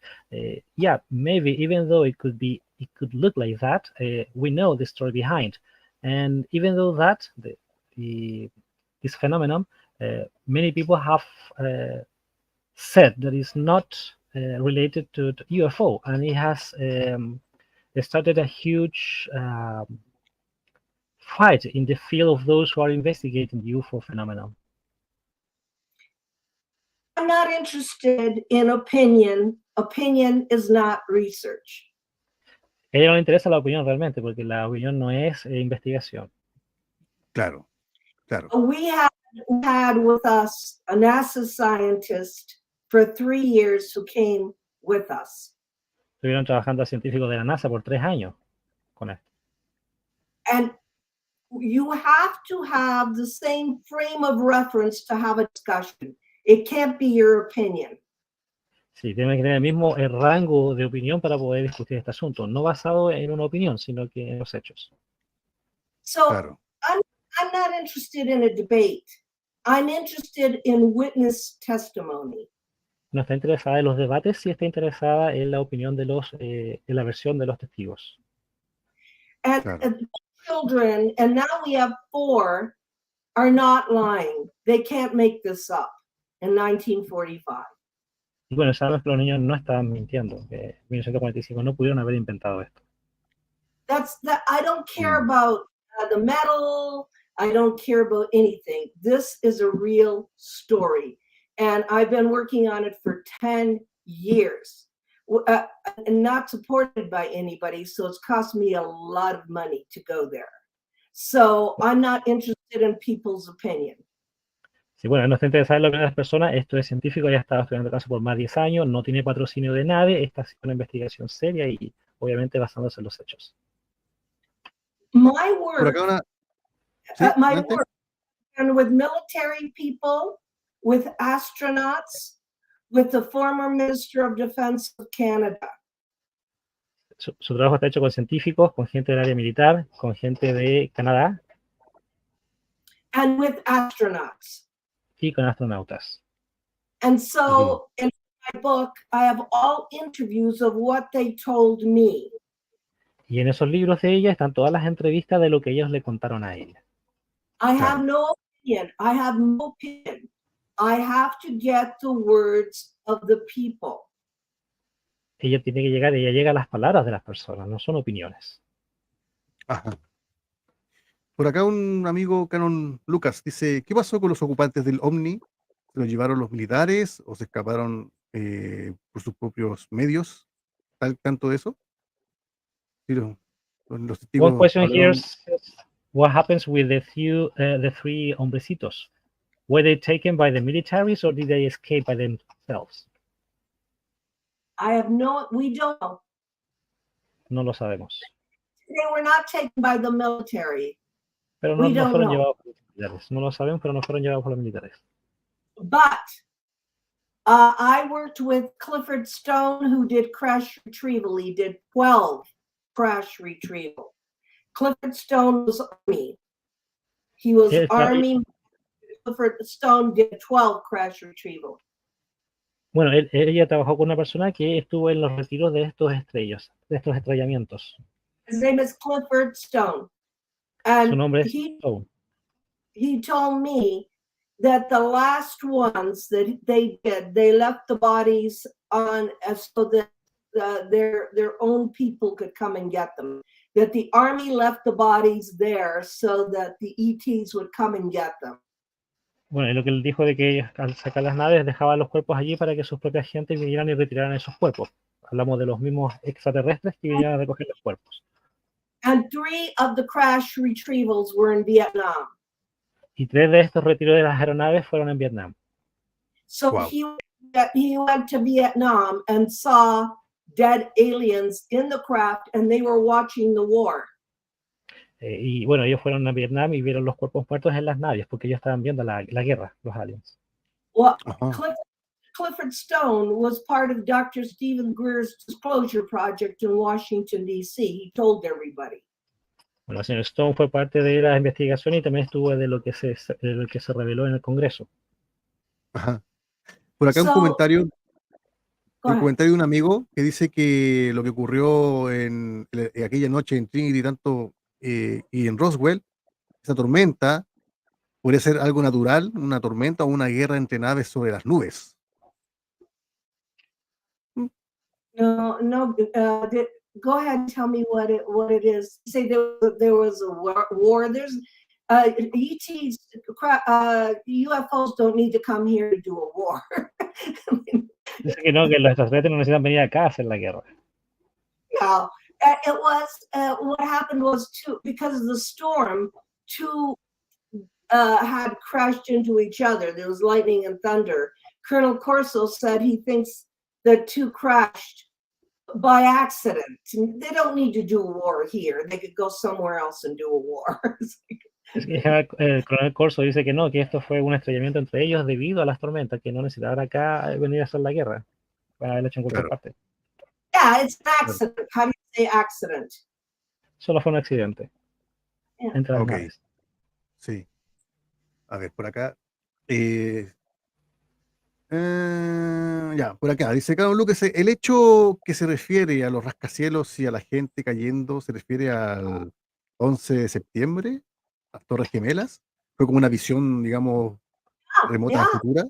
yeah, maybe even though it could look like that, we know the story behind. And even though that this phenomenon, many people have said that it's not related to UFO, and it has started a huge fight in the field of those who are investigating the UFO phenomenon. I'm not interested in opinion. Opinion is not research. A ella no le interesa la opinión realmente, porque la opinión no es investigación. Claro, claro. We had with us a NASA scientist for 3 years who came with us. Estuvieron trabajando a científicos de la NASA por 3 años con esto. And you have to have the same frame of reference to have a discussion. It can't be your opinion. Sí, tiene que tener el mismo rango de opinión para poder discutir este asunto, no basado en una opinión, sino que en los hechos. So Claro. I'm not interested in a debate. I'm interested in witness testimony. No está interesada en los debates, sí está interesada en la opinión de en la versión de los testigos. And Claro. children, and now we have 4, are not lying. They can't make this up in 1945. Y bueno, sabemos que los niños no estaban mintiendo, que en 1945 no pudieron haber inventado esto. I don't care about the medal. I don't care about anything. This is a real story. And I've been working on it for 10 years. And not supported by anybody, so it's cost me a lot of money to go there. So I'm not interested in people's opinion. Sí, bueno, no está interesada en la opinión de las personas. Esto es científico, ya ha estado estudiando el caso por más de 10 años, no tiene patrocinio de nadie, está haciendo una investigación seria y obviamente basándose en los hechos. My Por work, acá una... Sí, my adelante. work, and with military people, with astronauts, with the former Minister of Defense of Canada. Su trabajo está hecho con científicos, con gente del área militar, con gente de Canadá And with astronauts. y con astronautas. And so in my book, I have all interviews of what they told me. Y en esos libros de ella están todas las entrevistas de lo que ellos le contaron a ella. I have no opinion. I have no opinion. I have to get the words of the people. Ella tiene que llegar, ella llega a las palabras de las personas, no son opiniones. Ajá. Por acá un amigo Canon Lucas dice, ¿qué pasó con los ocupantes del Omni? ¿Se los llevaron los militares o se escaparon por sus propios medios? ¿Tanto de eso? Sí, los testigos One question here hablaron- says, what happens with the 3 hombrecitos? Were they taken by the militaries or did they escape by themselves? We don't know. No lo sabemos. They were not taken by the military. Pero no, We no don't fueron know. llevados por los militares. No lo sabemos, pero no fueron llevados por los militares. But I worked with Clifford Stone, who did crash retrieval. He did 12 crash retrieval. Clifford Stone was Army. He was Yes, but- Army. Clifford Stone did 12 crash retrieval. Bueno, ella trabajó con una persona que estuvo en los retiros de estos estrellamientos. His name is Clifford Stone. Su And nombre es he Stone. told me that the last ones that they did, they left the bodies on so that their own people could come and get them. That the Army left the bodies there so that the ETs would come and get them. Bueno, y lo que él dijo de que ellos, al sacar las naves dejaban los cuerpos allí para que sus propias gentes vinieran y retiraran esos cuerpos. Hablamos de los mismos extraterrestres que vinieran a recoger los cuerpos. And 3 of the crash retrievals were in Vietnam. Y 3 de estos retiros de las aeronaves fueron en Vietnam. So Wow. he went to Vietnam and saw dead aliens in the craft, and they were watching the war. Y bueno, ellos fueron a Vietnam y vieron los cuerpos muertos en las naves porque ellos estaban viendo la guerra, los aliens. Well, Ajá. Clifford Stone was part of Dr. Stephen Greer's disclosure project in Washington, D.C. He told everybody. Bueno, el señor Stone fue parte de la investigación y también estuvo de lo que se reveló en el Congreso. Ajá. Por acá So, un comentario go El ahead. comentario de un amigo que dice que lo que ocurrió en aquella noche en Trinity y en Roswell, esa tormenta, podría ser algo natural, una tormenta o una guerra entre naves sobre las nubes. No. Go ahead and tell me what it is. You say there was a war. There's ETs. UFOs don't need to come here to do a war. Dice que no, que los extraterrestres no necesitan venir acá a hacer la guerra. No, it was what happened was because of the storm, two had crashed into each other. There was lightning and thunder. Colonel Corso said he thinks the two crashed by accident. They don't need to do a war here. They could go somewhere else and do a war. El coronel Corso dice que no, que esto fue un estrellamiento entre ellos debido a las tormentas, que no necesitaban acá venir a hacer la guerra. Para haberlo hecho en cualquier parte. Yeah, it's an accident. How do you say accident? Solo fue un accidente. Yeah. Entre las Ok. naves. Sí. A ver, por acá. Ya, por acá. Dice Carlos Lucas, el hecho que se refiere a los rascacielos y a la gente cayendo, ¿se refiere al 11 de septiembre? ¿Las Torres Gemelas? ¿Fue como una visión, digamos, remota, futura?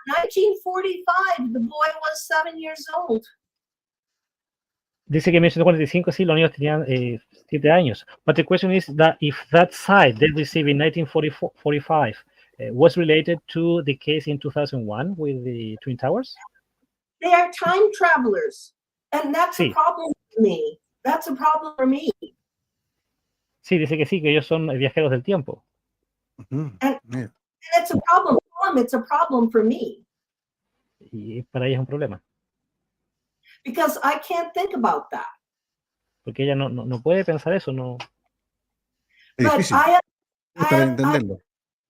1945, the boy was 7 years old. Dice que en 1945 sí, los niños tenían 7 años. But the question is that if that site they received in 1945 was related to the case in 2001 with the Twin Towers? They are time travelers, and that's Sí. a problem for me. That's a problem for me. Sí, dice que sí, que ellos son viajeros del tiempo. Yeah. And it's a problem for them. It's a problem for me. Y para ella es un problema. Because I can't think about that. Porque ella no puede pensar eso, no. Es But difícil entenderlo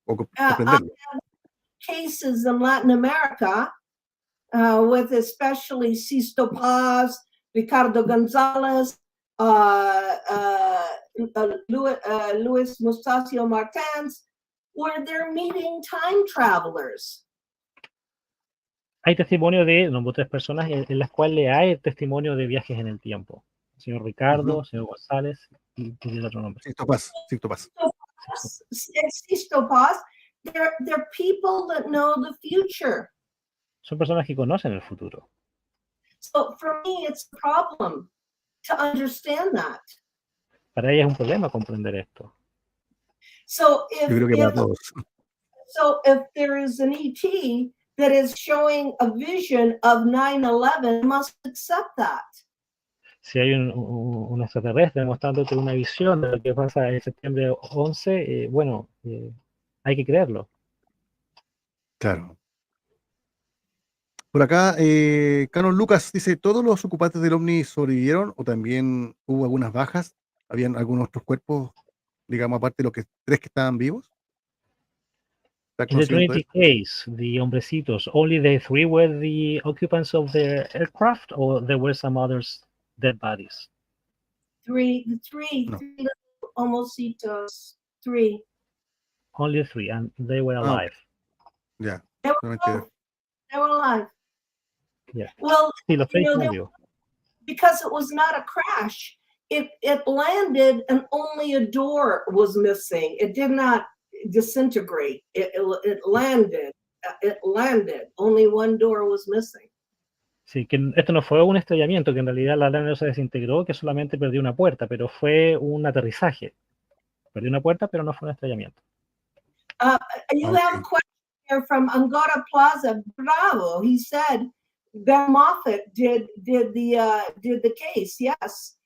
o comprenderlo. I have cases in Latin America with especially Sisto Paz, Ricardo Gonzalez, Luis Mustacio Martins, where they're meeting time travelers. Hay testimonio de 3 personas en las cuales hay testimonio de viajes en el tiempo. El señor Ricardo, el señor González y el otro nombre. Sisto Paz. Sisto Paz, they're people that know the future. Son personas que conocen el futuro. So for me, it's a problem to understand that. Para ella es un problema comprender esto. So Yo creo que para todos. if there is an ET that is showing a vision of 9/11, must accept that. Si hay un extraterrestre mostrándote una visión de lo que pasa en septiembre 11, bueno, hay que creerlo. Claro. Por acá, Carlos Lucas dice, ¿todos los ocupantes del OVNI sobrevivieron o también hubo algunas bajas? ¿Habían algunos otros cuerpos, digamos, aparte de los 3 que estaban vivos? In the Trinity case, the hombrecitos, only the 3 were the occupants of the aircraft, or there were some others dead bodies? Three No. little homocitos, 3. Only 3, and they were alive. Ya. They were alive. Yeah. Well, Sí, los 3 estaban vivos. because it was not a crash, it landed and only a door was missing. It did not disintegrate. It landed. Only one door was missing. Sí, que esto no fue un estrellamiento, que en realidad la nave no se desintegró, que solamente perdió una puerta, pero fue un aterrizaje. Perdió una puerta, pero no fue un estrellamiento. You have a question here from Angora Plaza. Bravo. He said Ben Moffat did the case. Yes.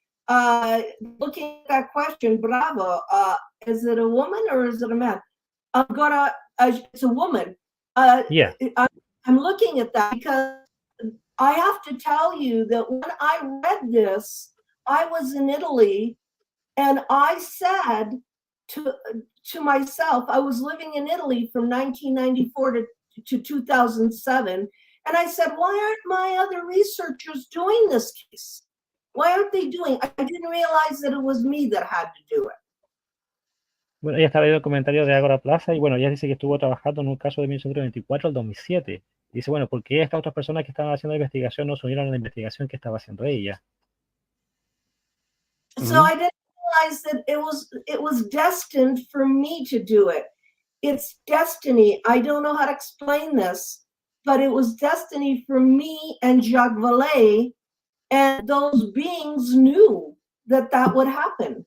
Looking at that question, bravo. Is it a woman or is it a man? Angora, it's a woman. Yeah. I'm looking at that because I have to tell you that when I read this, I was in Italy, and I said to myself, I was living in Italy from 1994 to 2007, and I said, why aren't my other researchers doing this case? Why aren't they doing? I didn't realize that it was me that had to do it. Bueno, ella estaba viendo el comentario de Agora Plaza y bueno, ella dice que estuvo trabajando en un caso de 1924 al 2007. Dice, bueno, ¿por qué estas otras personas que estaban haciendo la investigación no se unieron a la investigación que estaba haciendo ella? So I didn't realize that it was destined for me to do it. It's destiny. I don't know how to explain this, but it was destiny for me and Jacques Vallée, and those beings knew that would happen.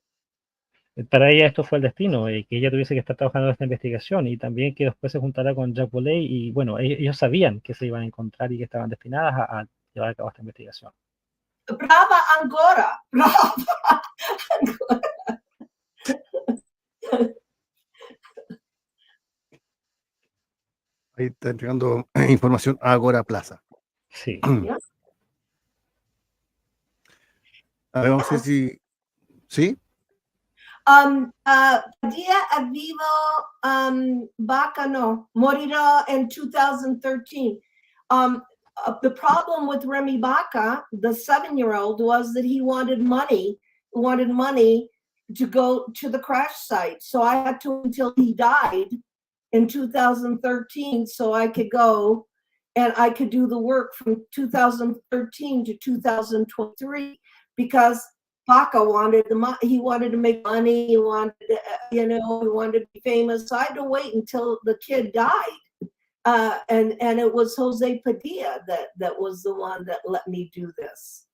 Para ella esto fue el destino, que ella tuviese que estar trabajando en esta investigación y también que después se juntara con Jacques Vallée y bueno, ellos sabían que se iban a encontrar y que estaban destinadas a llevar a cabo esta investigación. Brava Angora, brava Angora. Ahí está entregando información a Agora Plaza. Sí. A ver, vamos a ver si... ¿Sí? Dia Vivo Bacano morirá en 2013. The problem with Remy Baca, the 7-year-old, was that he wanted money to go to the crash site. So I had to until he died in 2013 so I could go and I could do the work from 2013 to 2023 because Baca he wanted to make money, he wanted he wanted to be famous. So I had to wait until the kid died. And it was Jose Padilla that was the one that let me do this.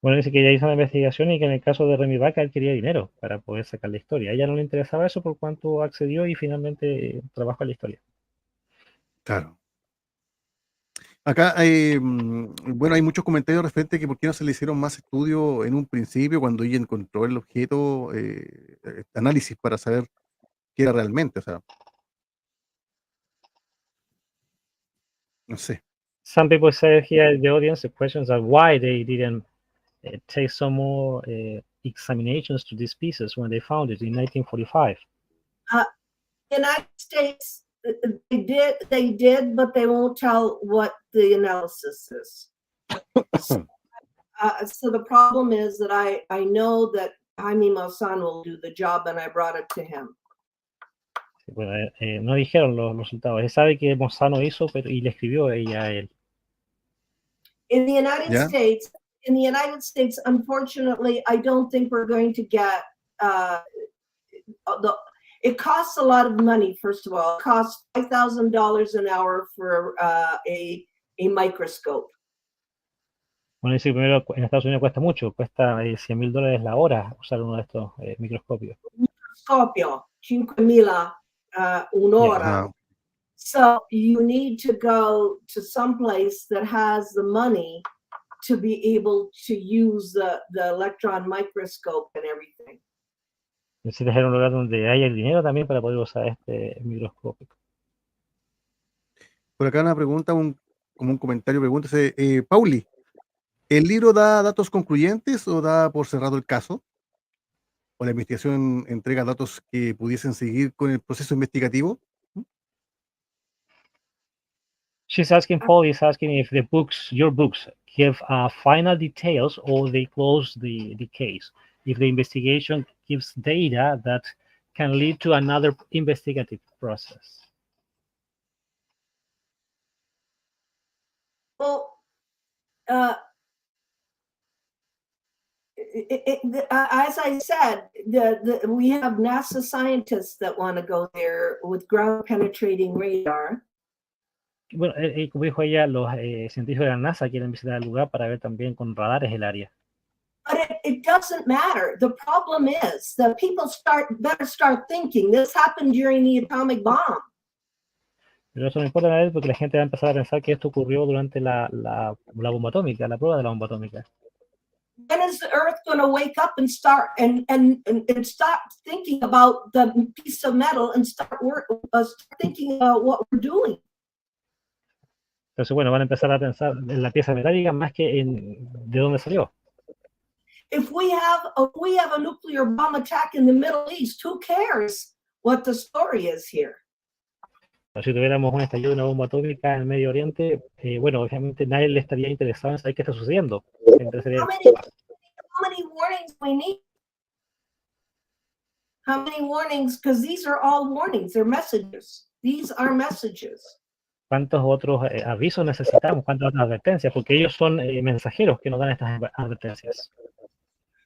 Bueno, dice que ella hizo una investigación y que en el caso de Remy Baca él quería dinero para poder sacar la historia. A ella no le interesaba eso por cuanto accedió y finalmente trabajó en la historia. Claro. Acá bueno, hay muchos comentarios referentes a que por qué no se le hicieron más estudios en un principio cuando ella encontró el objeto, análisis para saber qué era realmente, o sea. No sé. Some people say here in the audience, the questions are why they didn't take some more examinations to these pieces when they found it in 1945. United States, they did, but they won't tell what the analysis is. So the problem is that I know that Jaime Maussan will do the job, and I brought it to him. Bueno, no dijeron los resultados. Él sabe que Maussan hizo, y le escribió ella a él. In the United States, unfortunately, I don't think we're going to get it costs a lot of money, first of all. It costs $5,000 an hour for a microscope. Bueno, dice que primero en Estados Unidos cuesta mucho, cuesta $100,000 la hora usar uno de estos microscopios. Microscopio, 5,000 un'ora. Yeah. So you need to go to some place that has the money to be able to use the electron microscope and everything. Necesitas ir a un lugar donde haya el dinero también para poder usar este microscopio. Por acá una pregunta, como un comentario, pregúntese, Pauli, ¿el libro da datos concluyentes o da por cerrado el caso? ¿O la investigación entrega datos que pudiesen seguir con el proceso investigativo? She's asking, Paul is asking if the books, your books, give final details or they close the case. If the investigation gives data that can lead to another investigative process. Well, as I said, we have NASA scientists that want to go there with ground penetrating radar. Bueno, como dijo ella, los científicos de la NASA quieren visitar el lugar para ver también con radares el área. But it doesn't matter. The problem is that people better start thinking this happened during the atomic bomb. Pero eso no importa nada porque la gente va a empezar a pensar que esto ocurrió durante la bomba atómica, la prueba de la bomba atómica. When is the Earth going to wake up and start and stop thinking about the piece of metal and start thinking about what we're doing? Entonces, bueno, van a empezar a pensar en la pieza metálica más que en de dónde salió. If we have a nuclear bomb attack in the Middle East, who cares what the story is here? Si tuviéramos un estallido de una bomba atómica en el Medio Oriente, bueno, obviamente nadie le estaría interesado en saber qué está sucediendo. How many warnings we need? How many warnings? Because these are all warnings. They're messages. These are messages. ¿Cuántos otros avisos necesitamos? ¿Cuántas otras advertencias? Porque ellos son mensajeros que nos dan estas advertencias.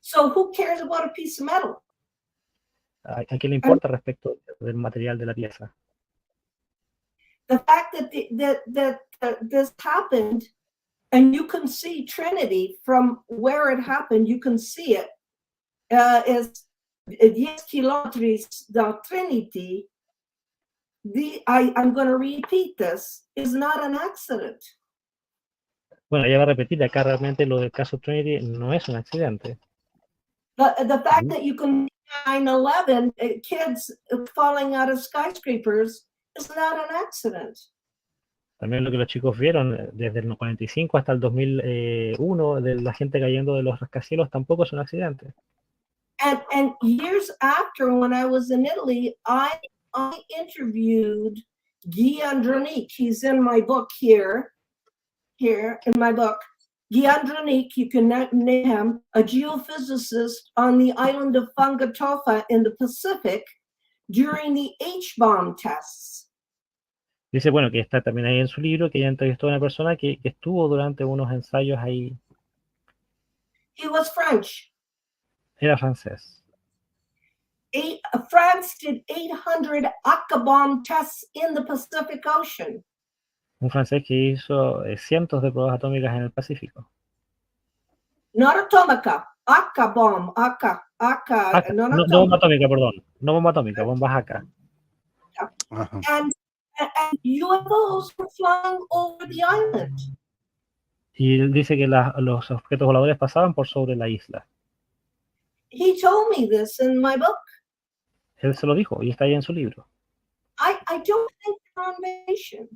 So who cares about a piece of metal? ¿A quién le importa respecto del material de la pieza? The fact that this happened, and you can see Trinity from where it happened, you can see it, is 10 kilómetros de Trinity. I'm going to repeat this, is not an accident. Bueno, ella va a repetir, acá realmente lo del caso Trinity no es un accidente. The fact that you can 9/11 kids falling out of skyscrapers is not an accident. También lo que los chicos vieron desde el 45 hasta el 2001 de la gente cayendo de los rascacielos tampoco es un accidente. And years after, when I was in Italy, I interviewed Guy Andronic. He's in my book here in my book. Guy Andronic, you can name him, a geophysicist on the island of Fangatofa in the Pacific during the H-bomb tests. Dice, bueno, que está también ahí en su libro, que ella entrevistó a una persona que estuvo durante unos ensayos ahí. He was French. Era francés. France did 800 Aka-bomb tests in the Pacific Ocean. Un francés que hizo cientos de pruebas atómicas en el Pacífico. Not atomica, Aka-bomb, Aka, no bomba atómica, perdón. No bomba atómica, bombas Aka. And UFOs were flying over the island. Y él dice que los objetos voladores pasaban por sobre la isla. He told me this in my book. Él se lo dijo y está ahí en su libro. I don't think they're on vacation.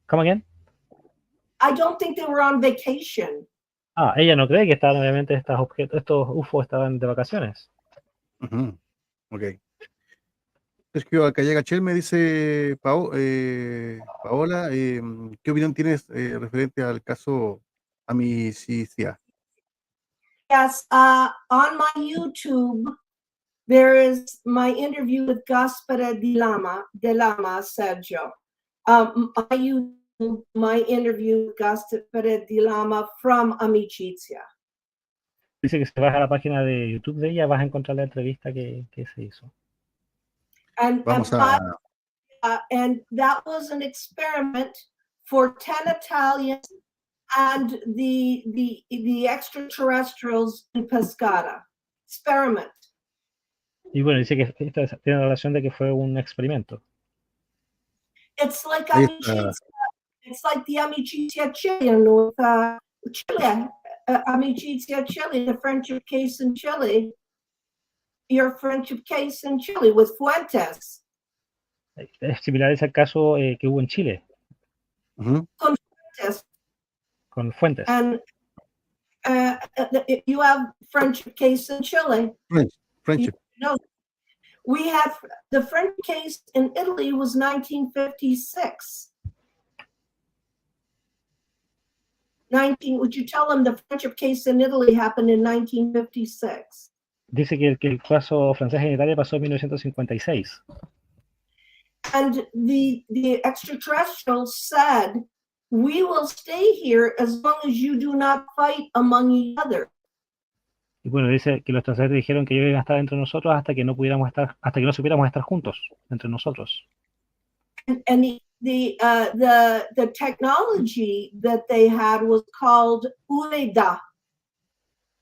¿Cómo again? I don't think they were on vacation. Ella no cree que estaban, obviamente, estos UFO estaban de vacaciones. Ok. Sergio Alcayaga me dice, Paola, ¿qué opinión tienes referente al caso Amicicia? Yes, on my YouTube, there is my interview with Gaspare de Lama, Sergio. My interview with Gaspare de Lama from Amicizia. Dice que si vas a la página de YouTube de ella, vas a encontrar la entrevista que se hizo. And that was an experiment for 10 Italians and the extraterrestrials in Pescara. Experiment. Y bueno, dice que esto tiene relación de que fue un experimento. It's like Amicizia. It's like the Amicizia Chilean with Chile. Amicizia Chile, the friendship case in Chile. Your friendship case in Chile with Fuentes. Es similar a ese caso que hubo en Chile. Con Fuentes. Con Fuentes. And you have friendship case in Chile. Friendship. We had the French case in Italy was 1956. Would you tell them the friendship case in Italy happened in 1956? Dice que el caso francés en Italia pasó en 1956. And the extraterrestrials said, we will stay here as long as you do not fight among each other. Y bueno, dice que los extraterrestres dijeron que ellos iban a estar entre nosotros hasta que no supiéramos estar juntos entre nosotros. And the technology that they had was called UREDA.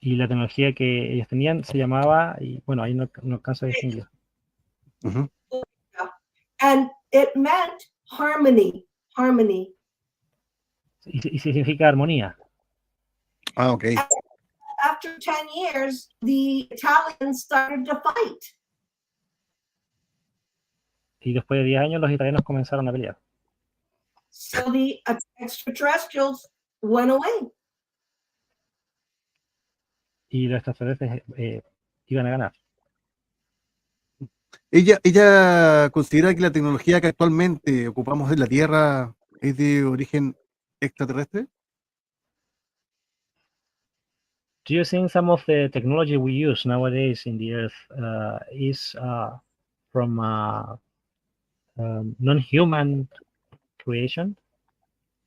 Y la tecnología que ellos tenían se llamaba, y bueno, ahí no alcanzo a distinguir. And it meant harmony. Y significa armonía. Ok. After 10 years, the Italians started to fight. Y después de 10 años los italianos comenzaron a pelear. So the extraterrestrials went away. Y los extraterrestres iban a ganar. ¿Ella considera que la tecnología que actualmente ocupamos en la Tierra es de origen extraterrestre? Do you think some of the technology we use nowadays in the Earth is from non-human creation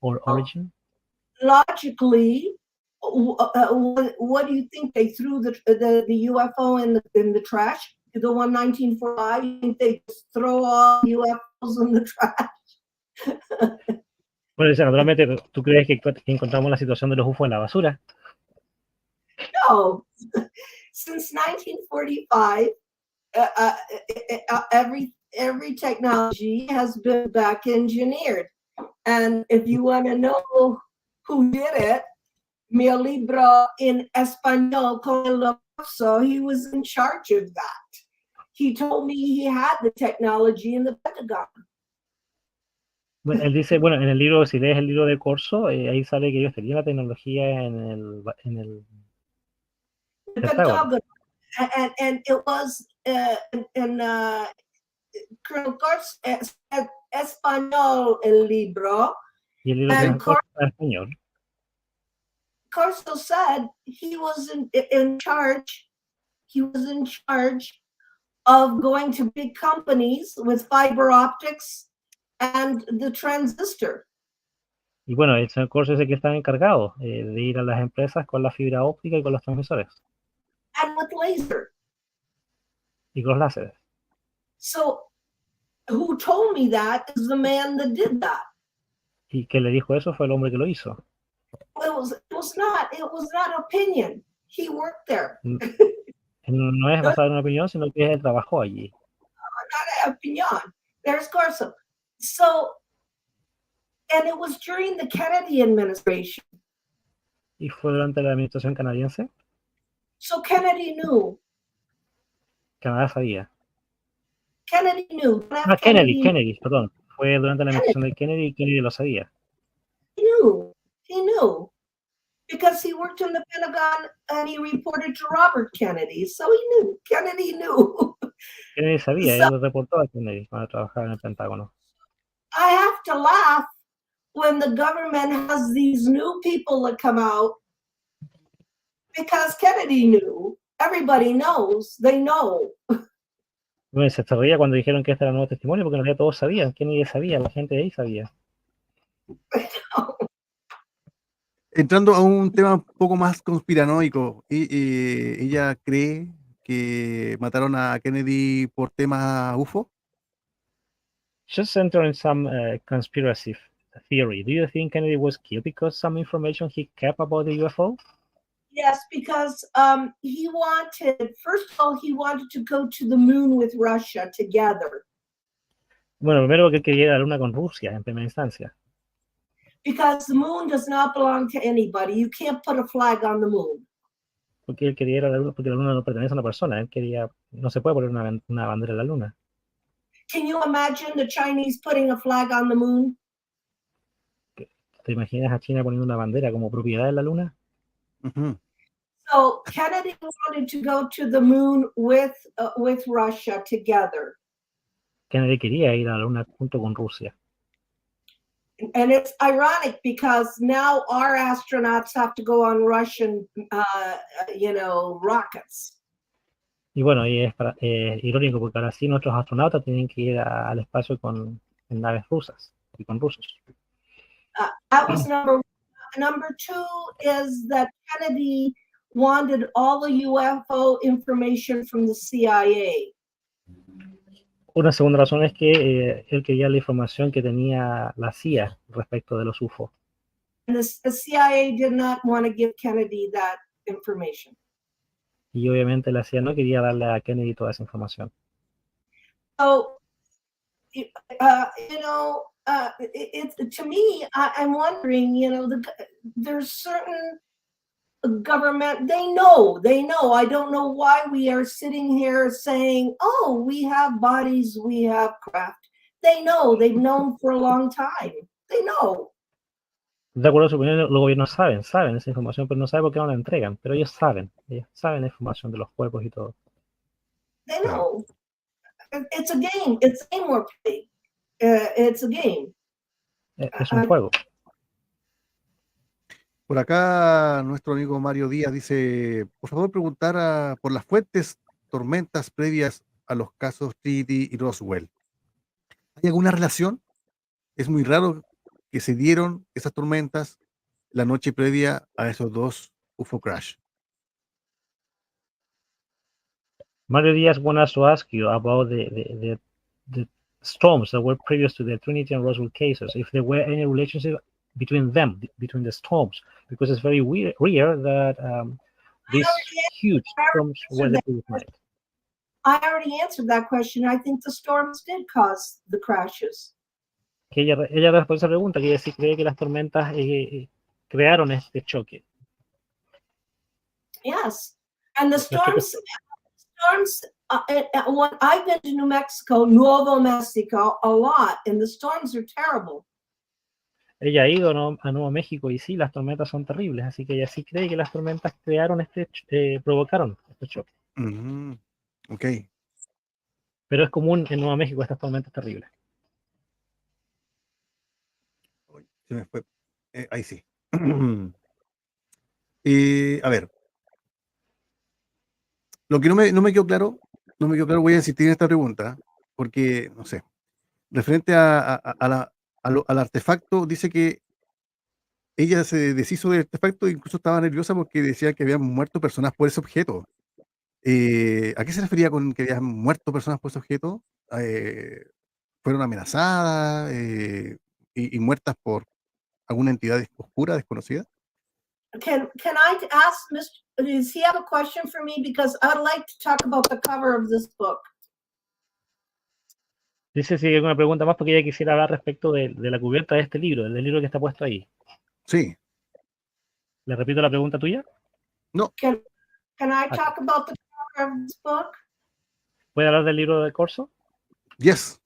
or origin? Logically, what do you think? They threw the UFO in the trash? The one 1945? You think they just throw all UFOs in the trash? Bueno, dice, naturalmente, ¿tú crees que encontramos la situación de los UFO en la basura? No. Since 1945, every technology has been back engineered. And if you want to know who did it, mi libro en español con el oso, he was in charge of that. He told me he had the technology in the Pentagon. Bueno, él dice, bueno, en el libro, si lees el libro de Corso, ahí sale que ellos tenían la tecnología en el Pentagon. And it was Colonel Corso said español el libro. Y el libro and en español. Corso said he was in charge. He was in charge of going to big companies with fiber optics and the transistor. Y bueno, el señor Corso es el que está encargado de ir a las empresas con la fibra óptica y con los transmisores. And with laser. Y con los láseres. So, who told me that is the man that did that. Y que le dijo eso fue el hombre que lo hizo. It was not opinion. He worked there. No es basado en una opinión, sino que él trabajó allí. Not an opinion. There's Corso. So, and it was during the Kennedy administration. Y fue durante la administración canadiense. So Kennedy knew. Canadá sabía. Kennedy knew. Kennedy, perdón. Fue durante la administración de Kennedy y Kennedy lo sabía. He knew. Because he worked in the Pentagon and he reported to Robert Kennedy. So he knew. Kennedy knew. Kennedy sabía, él lo reportó a Kennedy cuando trabajaba en el Pentágono. I have to laugh when the government has these new people that come out because Kennedy knew. Everybody knows. They know. Bueno, se reía cuando dijeron que este era nuevo testimonio porque en realidad todos sabían. Kennedy sabía, la gente de ahí sabía. Entrando a un tema un poco más conspiranoico, ¿ella cree que mataron a Kennedy por temas UFO? Just entering some conspiracy theory. Do you think Kennedy was killed because some information he kept about the UFO? Yes, because he wanted, first of all, he wanted to go to the moon with Russia together. Bueno, primero que quería ir a la luna con Rusia en primera instancia. Because the moon does not belong to anybody. You can't put a flag on the moon. Porque él quería ir a la luna, porque la luna no pertenece a una persona. Él quería, no se puede poner una bandera en la luna. Can you imagine the Chinese putting a flag on the moon? ¿Te imaginas a China poniendo una bandera como propiedad en la luna? Uh-huh. So Kennedy wanted to go to the moon with Russia together. Kennedy quería ir a la luna junto con Rusia. And it's ironic because now our astronauts have to go on Russian, rockets. Y bueno, y es irónico porque ahora sí nuestros astronautas tienen que ir al espacio en naves rusas y con rusos. That was number one. Number two is that Kennedy wanted all the UFO information from the CIA. Una segunda razón es que él quería la información que tenía la CIA respecto de los UFO. And the CIA did not want to give Kennedy that information. Y obviamente la CIA no quería darle a Kennedy toda esa información. So, to me, I'm wondering, there's certain government, they know. I don't know why we are sitting here saying, oh, we have bodies, we have craft. They know, they've known for a long time. They know. De acuerdo a su opinión, los gobiernos saben esa información, pero no saben por qué no la entregan. Pero ellos saben la información de los cuerpos y todo. They know. It's a game. It's a game we're playing. It's a game. Es un juego. Por acá, nuestro amigo Mario Díaz dice, por favor, preguntar por las fuertes tormentas previas a los casos Trinity y Roswell. ¿Hay alguna relación? Es muy raro que se dieron esas tormentas la noche previa a esos dos UFO crash. Mario Diaz wants to ask you about the storms that were previous to the Trinity and Roswell cases, if there were any relationship between them, between the storms, because it's very rare that these huge storms were the previous night. I already answered that question. I think the storms did cause the crashes. Que ella responde esa pregunta, que ella sí cree que las tormentas crearon este choque. Yes, and the storms. When I've been to New Mexico, Nuevo Mexico, a lot, and the storms are terrible. Ella ha ido a Nuevo México y sí, las tormentas son terribles, así que ella sí cree que las tormentas crearon provocaron este choque. Ok. Pero es común en Nuevo México estas tormentas terribles. Se me fue. Ahí sí. A ver. Lo que no me quedó claro, voy a insistir en esta pregunta, porque, no sé, referente al artefacto, dice que ella se deshizo del artefacto e incluso estaba nerviosa porque decía que habían muerto personas por ese objeto. ¿A qué se refería con que habían muerto personas por ese objeto? ¿Fueron amenazadas y muertas por alguna entidad oscura, desconocida? Can I ask Mr. Does he have a question for me? Because I'd like to talk about the cover of this book. Dice si hay alguna pregunta más porque ella quisiera hablar respecto de la cubierta de este libro, del libro que está puesto ahí. Sí. ¿Le repito la pregunta tuya? No. Can I talk about the cover of this book? ¿Puede hablar del libro del Corso? Yes.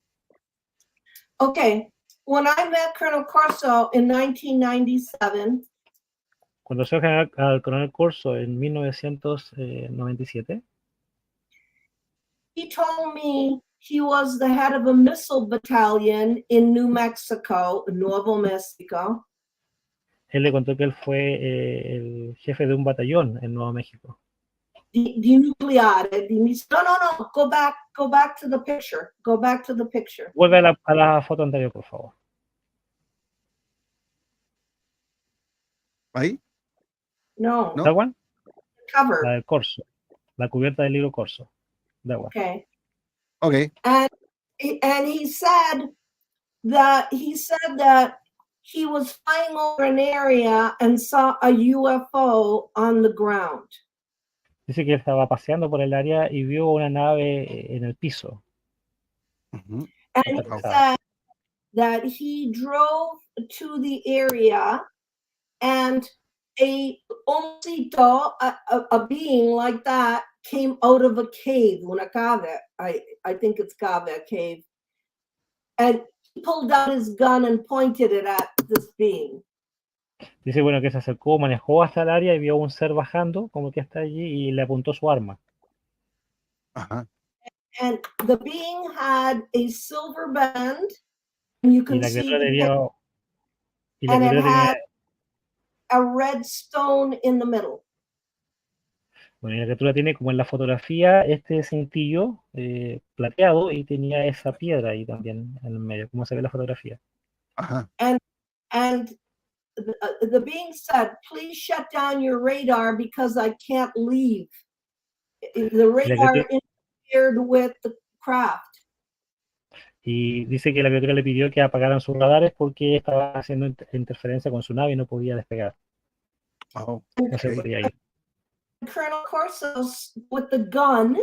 Okay. When I met Colonel Corso in 1997, cuando se al coronel Corso en 1997, he told me he was the head of a missile battalion in New Mexico, Nuevo Mexico. Él le contó que él fue el jefe de un batallón en Nuevo México. Denucleated. No. Go back to the picture. Go back to the picture. Vuelve a la foto anterior, por favor. ¿Ahí? No. ¿That one? Cover. La del Corso. La cubierta del libro Corso. That one. Okay. And he said that he was flying over an area and saw a UFO on the ground. Dice que estaba paseando por el área y vio una nave en el piso. And he said that he drove to the area and a being like that came out of a cave, una cave. I think it's cave, a cave. And he pulled out his gun and pointed it at this being. Dice, bueno, que se acercó, manejó hasta el área y vio a un ser bajando, como que está allí, y le apuntó su arma. Ajá. And the being had a silver band, and you can see and it had a red stone in the middle. Bueno, y la criatura tiene, como en la fotografía, este cintillo plateado y tenía esa piedra ahí también en el medio, como se ve en la fotografía. Ajá. And the being said, please shut down your radar because I can't leave. The radar interfered with the craft. Y dice que la criatura le pidió que apagaran sus radares porque estaba haciendo interferencia con su nave y no podía despegar. Oh, no se podía ir. Colonel Corso with the gun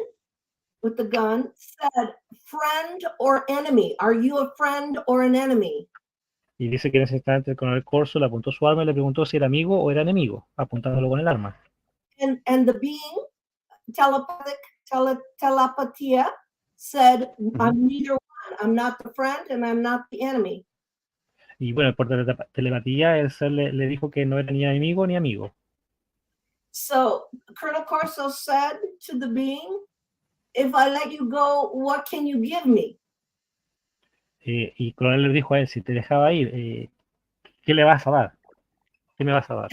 said, friend or enemy? Are you a friend or an enemy? Y dice que en ese instante el coronel Corso le apuntó su arma y le preguntó si era amigo o era enemigo, apuntándolo con el arma. And the being, telepatia, said, I'm neither one. I'm not the friend and I'm not the enemy. Y bueno, por telepatía, el ser le dijo que no era ni enemigo ni amigo. So Colonel Corso said to the being, if I let you go, what can you give me? Y Coronel le dijo a él, si te dejaba ir, ¿qué le vas a dar? ¿Qué me vas a dar?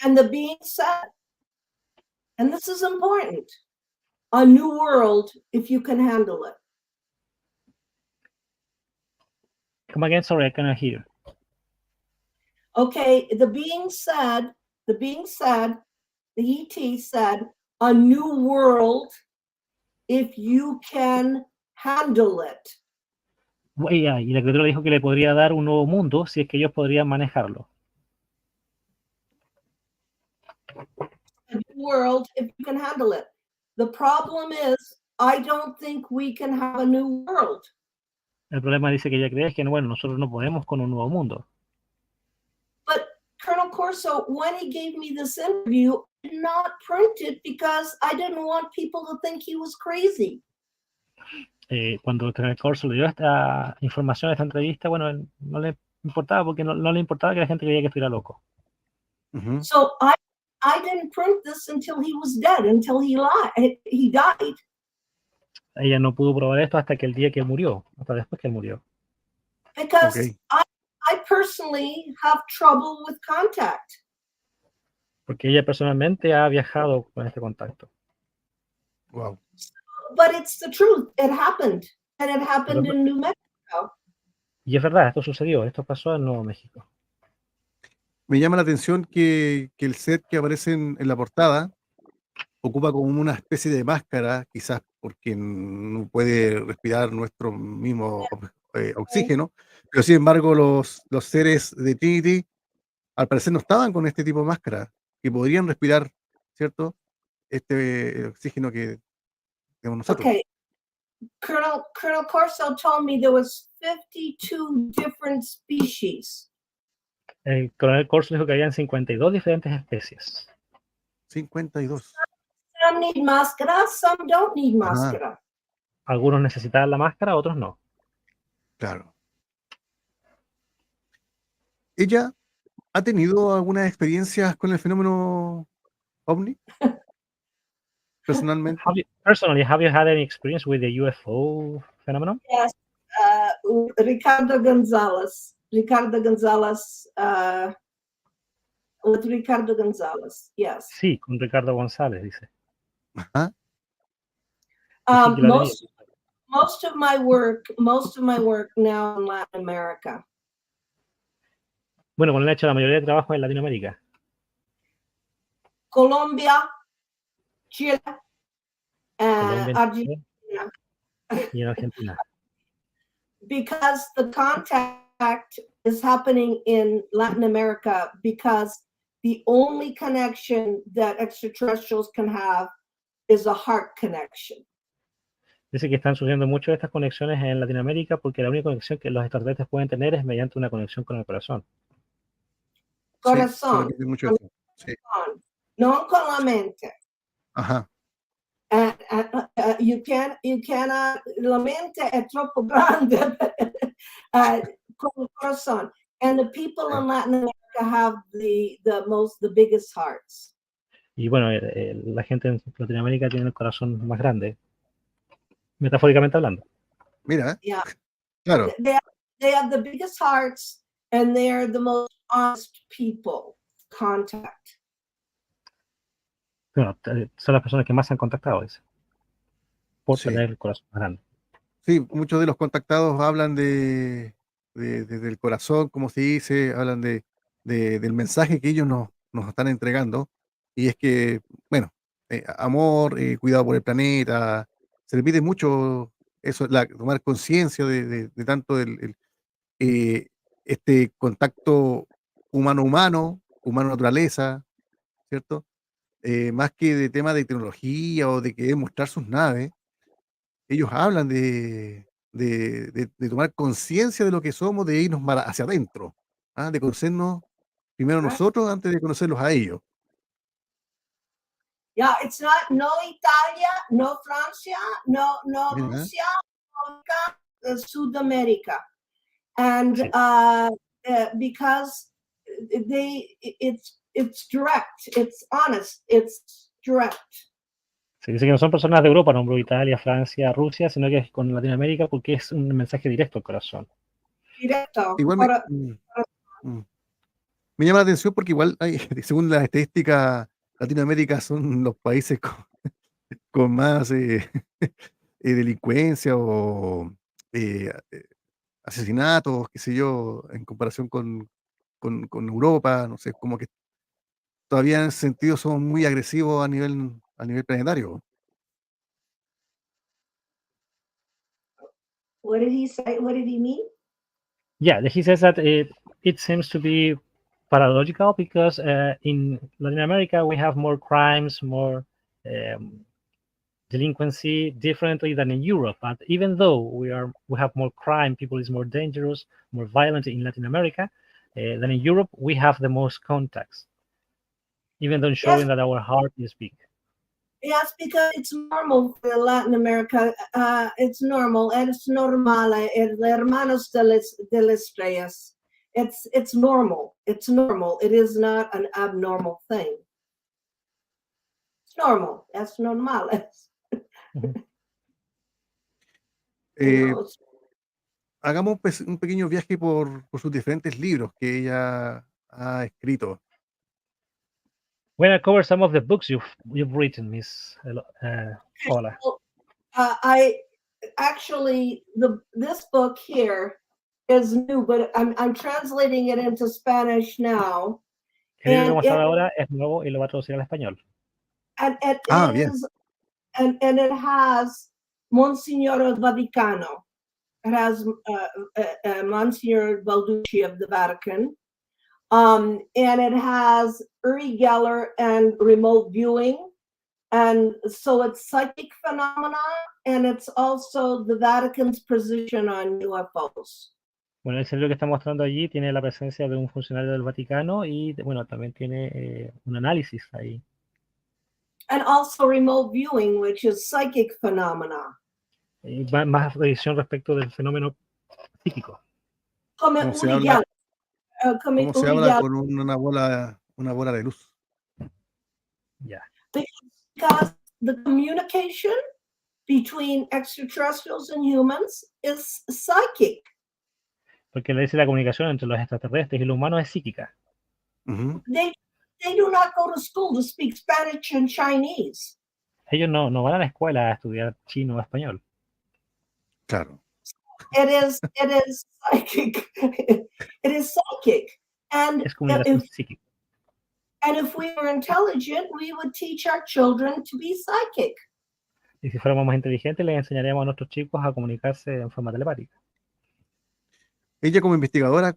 And the being said, and this is important, a new world if you can handle it. Come again, sorry, I cannot hear. Okay, the ET said, a new world if you can handle it. Y la criatura dijo que le podría dar un nuevo mundo si es que ellos podrían manejarlo. A new world if you can handle it. The problem is, I don't think we can have a new world. El problema, dice que ella cree, es que bueno, nosotros no podemos con un nuevo mundo. But Colonel Corso, when he gave me this interview, I did not print it because I didn't want people to think he was crazy. Cuando el Corso le dio esta información, esta entrevista, bueno, no le importaba porque no le importaba que la gente creía que estuviera loco. So I didn't print this until he was dead, until he died. Ella no pudo probar esto hasta que el día que él murió, hasta después que él murió. Because I personally have trouble with contact. Porque ella personalmente ha viajado con este contacto. Wow. But it's the truth. It happened. And it happened in New Mexico. Y es verdad, esto sucedió, esto pasó en Nuevo México. Me llama la atención que el set que aparece en la portada ocupa como una especie de máscara, quizás porque no puede respirar nuestro mismo oxígeno, pero sin embargo los seres de Trinity al parecer no estaban con este tipo de máscara, que podrían respirar, ¿cierto? El oxígeno que tenemos nosotros. Okay. Colonel Corso told me there was 52 different species. El coronel Corso dijo que habían 52 diferentes especies. 52. Some need máscara, some don't need máscara. Algunos necesitaban la máscara, otros no. Claro. ¿Ella ha tenido algunas experiencias con el fenómeno ovni? Personalmente. Have you had any experience with the UFO phenomenon? Yes. Ricardo Gonzalez, with Ricardo Gonzalez, yes. Sí, con Ricardo González, dice. Ajá. Most of my work now in Latin America. Bueno, él ha hecho la mayoría de trabajo en Latinoamérica. Colombia, Chile, Argentina. Y en Argentina. Because the contact is happening in Latin America because the only connection that extraterrestrials can have is a heart connection. Dice que están sucediendo mucho estas conexiones en Latinoamérica porque la única conexión que los extraterrestres pueden tener es mediante una conexión con el corazón. Corazón. Sí, mucho eso. Sí. No con la mente. Ajá. You cannot, la mente es troppo grande con el corazón. And the people in Latin America have the biggest hearts. Y bueno, la gente en Latinoamérica tiene el corazón más grande, metafóricamente hablando. Mira, yeah. Claro. They have the biggest hearts and they're the most honest people. Contact. Bueno, son las personas que más se han contactado, dice, por Sí. tener el corazón más grande. Sí, muchos de los contactados hablan del corazón, como se dice, hablan del mensaje que ellos nos están entregando, y es que, bueno, amor, cuidado por el planeta, se repite mucho eso, tomar conciencia de tanto este contacto humano-humano, humano-naturaleza, ¿cierto? Más que de tema de tecnología o de querer mostrar sus naves, ellos hablan de tomar conciencia de lo que somos, de irnos hacia adentro, de conocernos primero nosotros antes de conocerlos a ellos. Yeah, it's not no Italia, no Francia, no Rusia, no Sudamerica, and because it's direct, it's honest, it's direct. Se dice que no son personas de Europa, nombró Italia, Francia, Rusia, sino que es con Latinoamérica porque es un mensaje directo al corazón. Directo. Igualmente, Me llama la atención porque igual hay, según las estadísticas, Latinoamérica son los países con más delincuencia o asesinatos, qué sé yo, en comparación con Europa, no sé, como que todavía en ese sentido somos muy agresivos a nivel planetario. What did he say? What did he mean? Yeah, he says that it seems to be paradoxical because in Latin America we have more crimes, more delinquency differently than in Europe. But even though we have more crime, people is more dangerous, more violent in Latin America than in Europe, we have the most contacts, even though showing that our heart is big. Yes, because it's normal for Latin America. It's normal, and it's normal. Hermanos de las estrellas. It's normal. It's normal. It is not an abnormal thing. It's normal. That's normal. Hagamos un pequeño viaje por sus diferentes libros que ella ha escrito. When I cover some of the books you've written, Miss Paola. I actually this book here is new, but I'm translating it into Spanish now. El libro que vamos a hablar ahora es nuevo y lo va a traducir al español. And it bien. is, and it has Monsignor Vaticano. It has Monsignor Balducci of the Vatican. And it has Uri Geller and remote viewing. And so it's psychic phenomena, and it's also the Vatican's position on UFOs. Bueno, ese libro que está mostrando allí tiene la presencia de un funcionario del Vaticano y, bueno, también tiene un análisis ahí. And also remote viewing, which is psychic phenomena. Y más revisión respecto del fenómeno psíquico. Como ¿Cómo se Uri habla, Geller, cómo se habla con una bola de luz? Yeah. Because the communication between extraterrestrials and humans is psychic. Porque le dice la comunicación entre los extraterrestres y los humanos es psíquica. Uh-huh. They do not go to school to speak Spanish and Chinese. Ellos no van a la escuela a estudiar chino o español. Claro. It is psychic. It is psychic. And Es comunicación psíquica. And if we were intelligent, we would teach our children to be psychic. Y si fuéramos más inteligentes, les enseñaríamos a nuestros chicos a comunicarse en forma telepática. Ella como investigadora,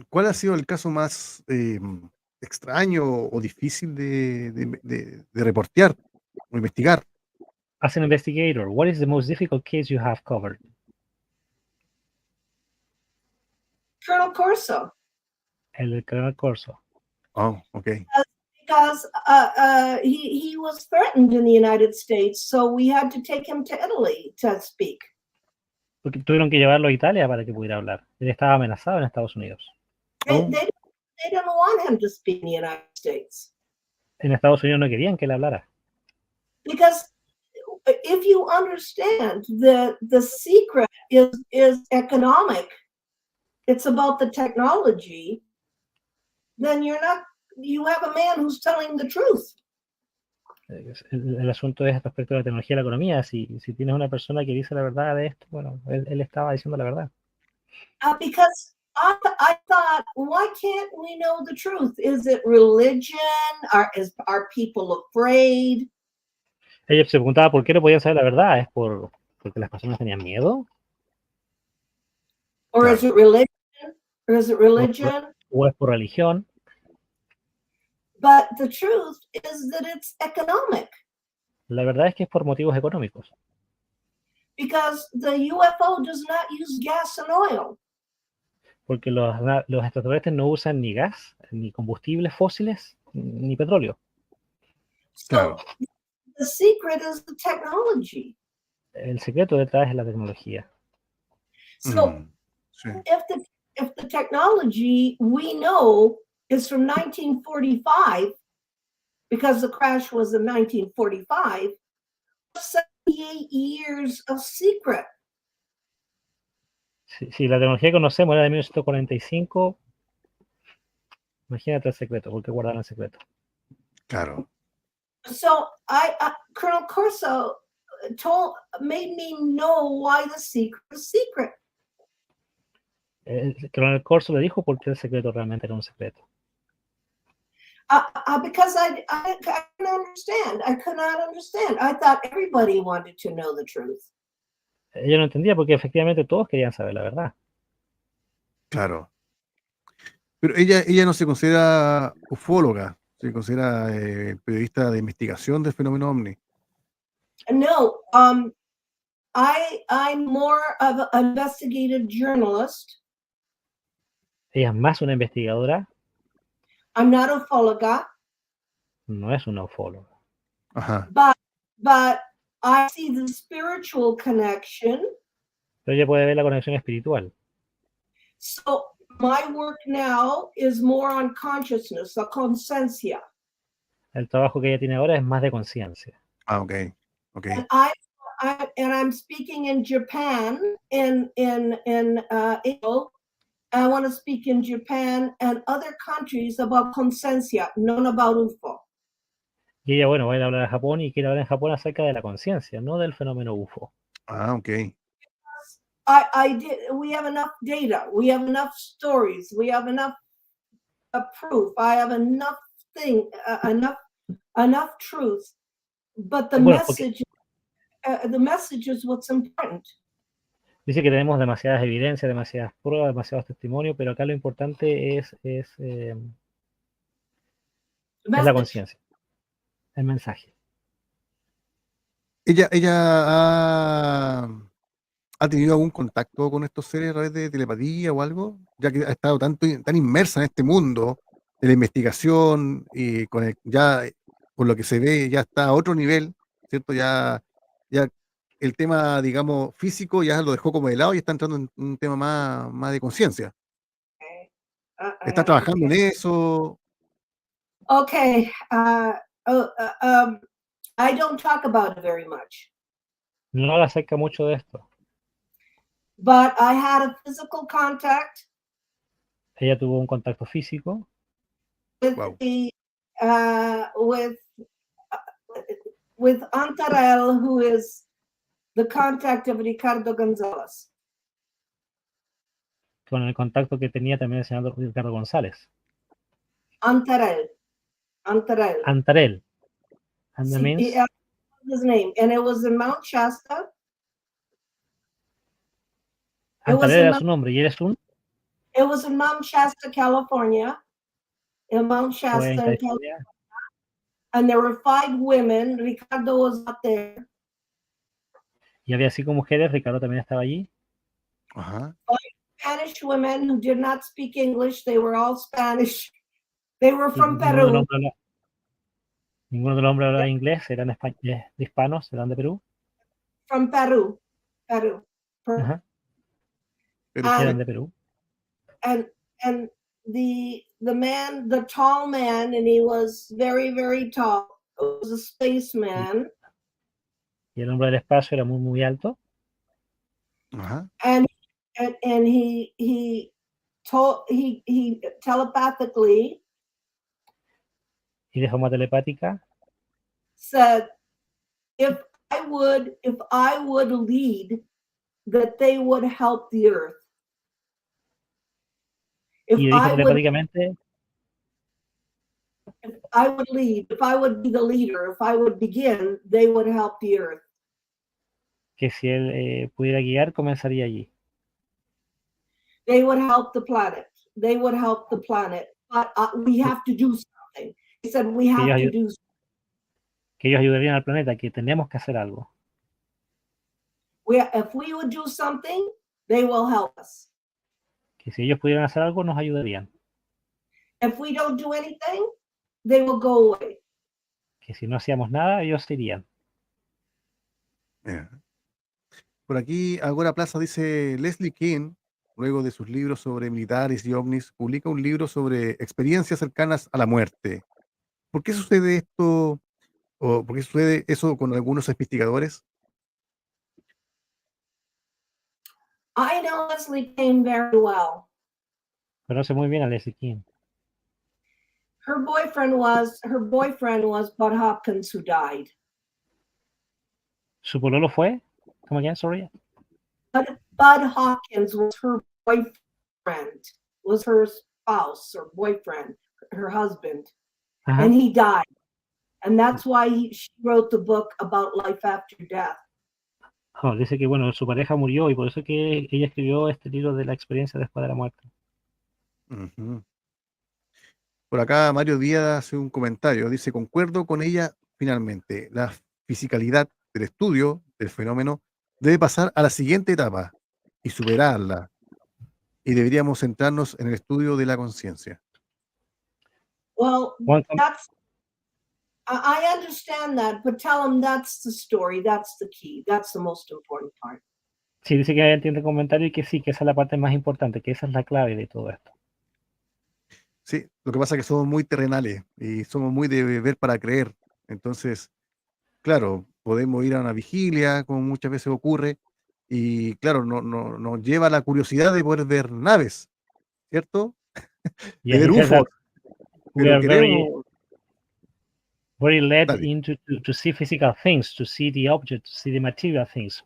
¿cuál ha sido el caso más extraño o difícil de reportear o investigar? As an investigator, what is the most difficult case you have covered? Colonel Corso. El Colonel Corso. Oh, okay. Because he was threatened in the United States, so we had to take him to Italy to speak. Porque tuvieron que llevarlo a Italia para que pudiera hablar. Él estaba amenazado en Estados Unidos. They didn't want him to speak in the United States. En Estados Unidos no querían que él hablara. Because if you understand the secret is economic, it's about the technology, then you have a man who's telling the truth. El asunto es respecto a la tecnología y la economía. Si tienes una persona que dice la verdad de esto, bueno, él estaba diciendo la verdad. Because I thought, why can't we know the truth? Is it religion? Are people afraid? Ella se preguntaba por qué no podían saber la verdad. ¿Es porque las personas tenían miedo? Or is it religion? Or is it religion? ¿O es por religión? But the truth is that it's economic. La verdad es que es por motivos económicos. Because the UFO does not use gas and oil. Porque los extraterrestres no usan ni gas, ni combustibles fósiles, ni petróleo. So the secret is the technology. El secreto detrás es la tecnología. So if the technology we know is from 1945, because the crash was in 1945, 78 years of secret. Si la tecnología que conocemos era de 1945, Imagínate el secreto, ¿por qué guardaron el secreto? Claro. So Colonel Corso made me know why the secret was secret. El coronel Corso le dijo por qué el secreto realmente era un secreto. Because I couldn't understand. I could not understand. I thought everybody wanted to know the truth. Ella no entendía porque efectivamente todos querían saber la verdad. Claro. Pero ella no se considera ufóloga, se considera periodista de investigación del fenómeno ovni. No, I'm more of an investigative journalist. Ella es más una investigadora, I'm not a ufóloga, no es una ufóloga. Ajá. but I see the spiritual connection. Pero ella puede ver la conexión espiritual. So my work now is more on consciousness, la conciencia. El trabajo que ella tiene ahora es más de conciencia. Ah, ok. And I'm speaking in Japan, in April. I want to speak in Japan and other countries about conciencia, not about UFO. Y ella, bueno, va a ir a hablar a Japón y quiere hablar en Japón acerca de la conciencia, no del fenómeno UFO. Ah, ok. We have enough data, we have enough stories, we have enough proof, I have enough enough truth, but the message is what's important. Dice que tenemos demasiadas evidencias, demasiadas pruebas, demasiados testimonios, pero acá lo importante es la conciencia, el mensaje. ¿Ella ha tenido algún contacto con estos seres a través de telepatía o algo? Ya que ha estado tan inmersa en este mundo de la investigación y ya por lo que se ve ya está a otro nivel, ¿cierto? Ya el tema, digamos, físico ya lo dejó como de lado y está entrando en un tema más de conciencia. ¿Está trabajando en eso? Okay. I don't talk about it very much. No habla acerca mucho de esto. But I had a physical contact. Ella tuvo un contacto físico. With Wow. With Antarel, who is the contact of Ricardo González. Con el contacto que tenía también el señor Ricardo González. Antarel. And that means? His name. And it was in Mount Shasta. Antarel era su nombre y eres un. It was in Mount Shasta, California. In Mount Shasta, California. And there were 5 women. Ricardo was not there. Y había 5 mujeres. Ricardo también estaba allí. Ajá. 5 Spanish women who did not speak English. They were all Spanish. They were from Peru. Ninguno de los hombres hablaba inglés. Eran hispanos. Eran de Perú. From Peru. Ajá. Eran de Perú. And the man, the tall man, and he was very, very tall. It was a spaceman. Y el hombre del espacio era muy, muy alto. Ajá. And he telepathically. Y de forma telepática. Said, if I would lead, that they would help the earth. If y dijo telepáticamente. If I would lead, if I would be the leader, if I would begin, they would help the earth. Que si él pudiera guiar, comenzaría allí. They would help the planet. They would help the planet. But we have to do something. He said, we have to do something. Que ellos ayudarían al planeta, que tenemos que hacer algo. If we would do something, they will help us. Que si ellos pudieran hacer algo, nos ayudarían. If we don't do anything, they will go away. Que si no hacíamos nada, ellos se irían. Yeah. Por aquí, Agora Plaza dice, Leslie King, luego de sus libros sobre militares y ovnis, publica un libro sobre experiencias cercanas a la muerte. ¿Por qué sucede esto? ¿O por qué sucede eso con algunos investigadores? I know Leslie King very well. Conoce muy bien a Leslie King. her boyfriend was Bud Hopkins, who died. ¿Su pololo fue? Come again, sorry. Bud Hopkins was her boyfriend, was her spouse or boyfriend, her husband, and he died. And that's why she wrote the book about life after death. Oh, dice que bueno, su pareja murió y por eso que ella escribió este libro de la experiencia después de la muerte. Por acá Mario Díaz hace un comentario, dice, concuerdo con ella finalmente, la fisicalidad del estudio del fenómeno debe pasar a la siguiente etapa y superarla, y deberíamos centrarnos en el estudio de la conciencia. Well, I understand that, but tell them that's the story, that's the key, that's the most important part. Sí, dice que entiende el comentario y que sí, que esa es la parte más importante, que esa es la clave de todo esto. Sí, lo que pasa es que somos muy terrenales y somos muy de ver para creer. Entonces, claro, podemos ir a una vigilia, como muchas veces ocurre, y claro, nos lleva la curiosidad de poder ver naves, ¿cierto? De ver UFOs. We are queremos... very led into to see physical things, to see the object, to see the material things.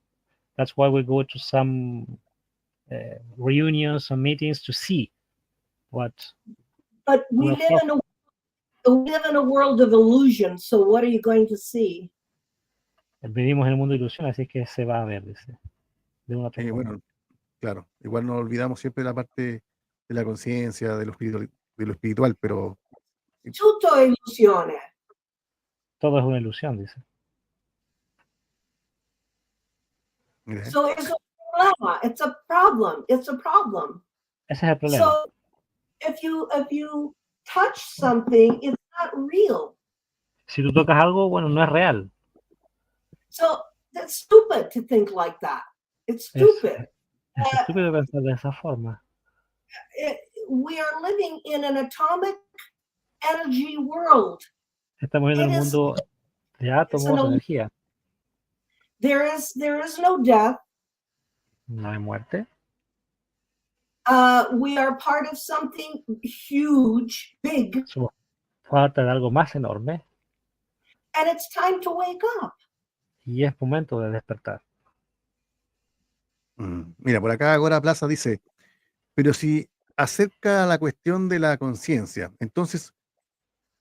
That's why we go to some reunions or meetings to see what. But we live in a world of illusion, so what are you going to see? Vivimos en el mundo de ilusión, así que se va a ver, dice. De una otra forma. Bueno, claro, igual nos olvidamos siempre de la parte de la conciencia, de lo espiritual, pero... Tutto è illusione. Todo es una ilusión, dice. So it's a problema. It's a problem. It's a problem. Ese es el problema. So if you touch something, it's not real. Si tú tocas algo, bueno, no es real. So that's stupid to think like that. It's stupid. Es estúpido pensar de esa forma. We are living in an atomic energy world. Estamos en un mundo de átomos, de energía. There is no death. No hay muerte. We are part of something huge, big. Somos parte de algo más enorme. And it's time to wake up. Y es momento de despertar. Mira, por acá Agora Plaza dice, pero si acerca la cuestión de la conciencia, entonces,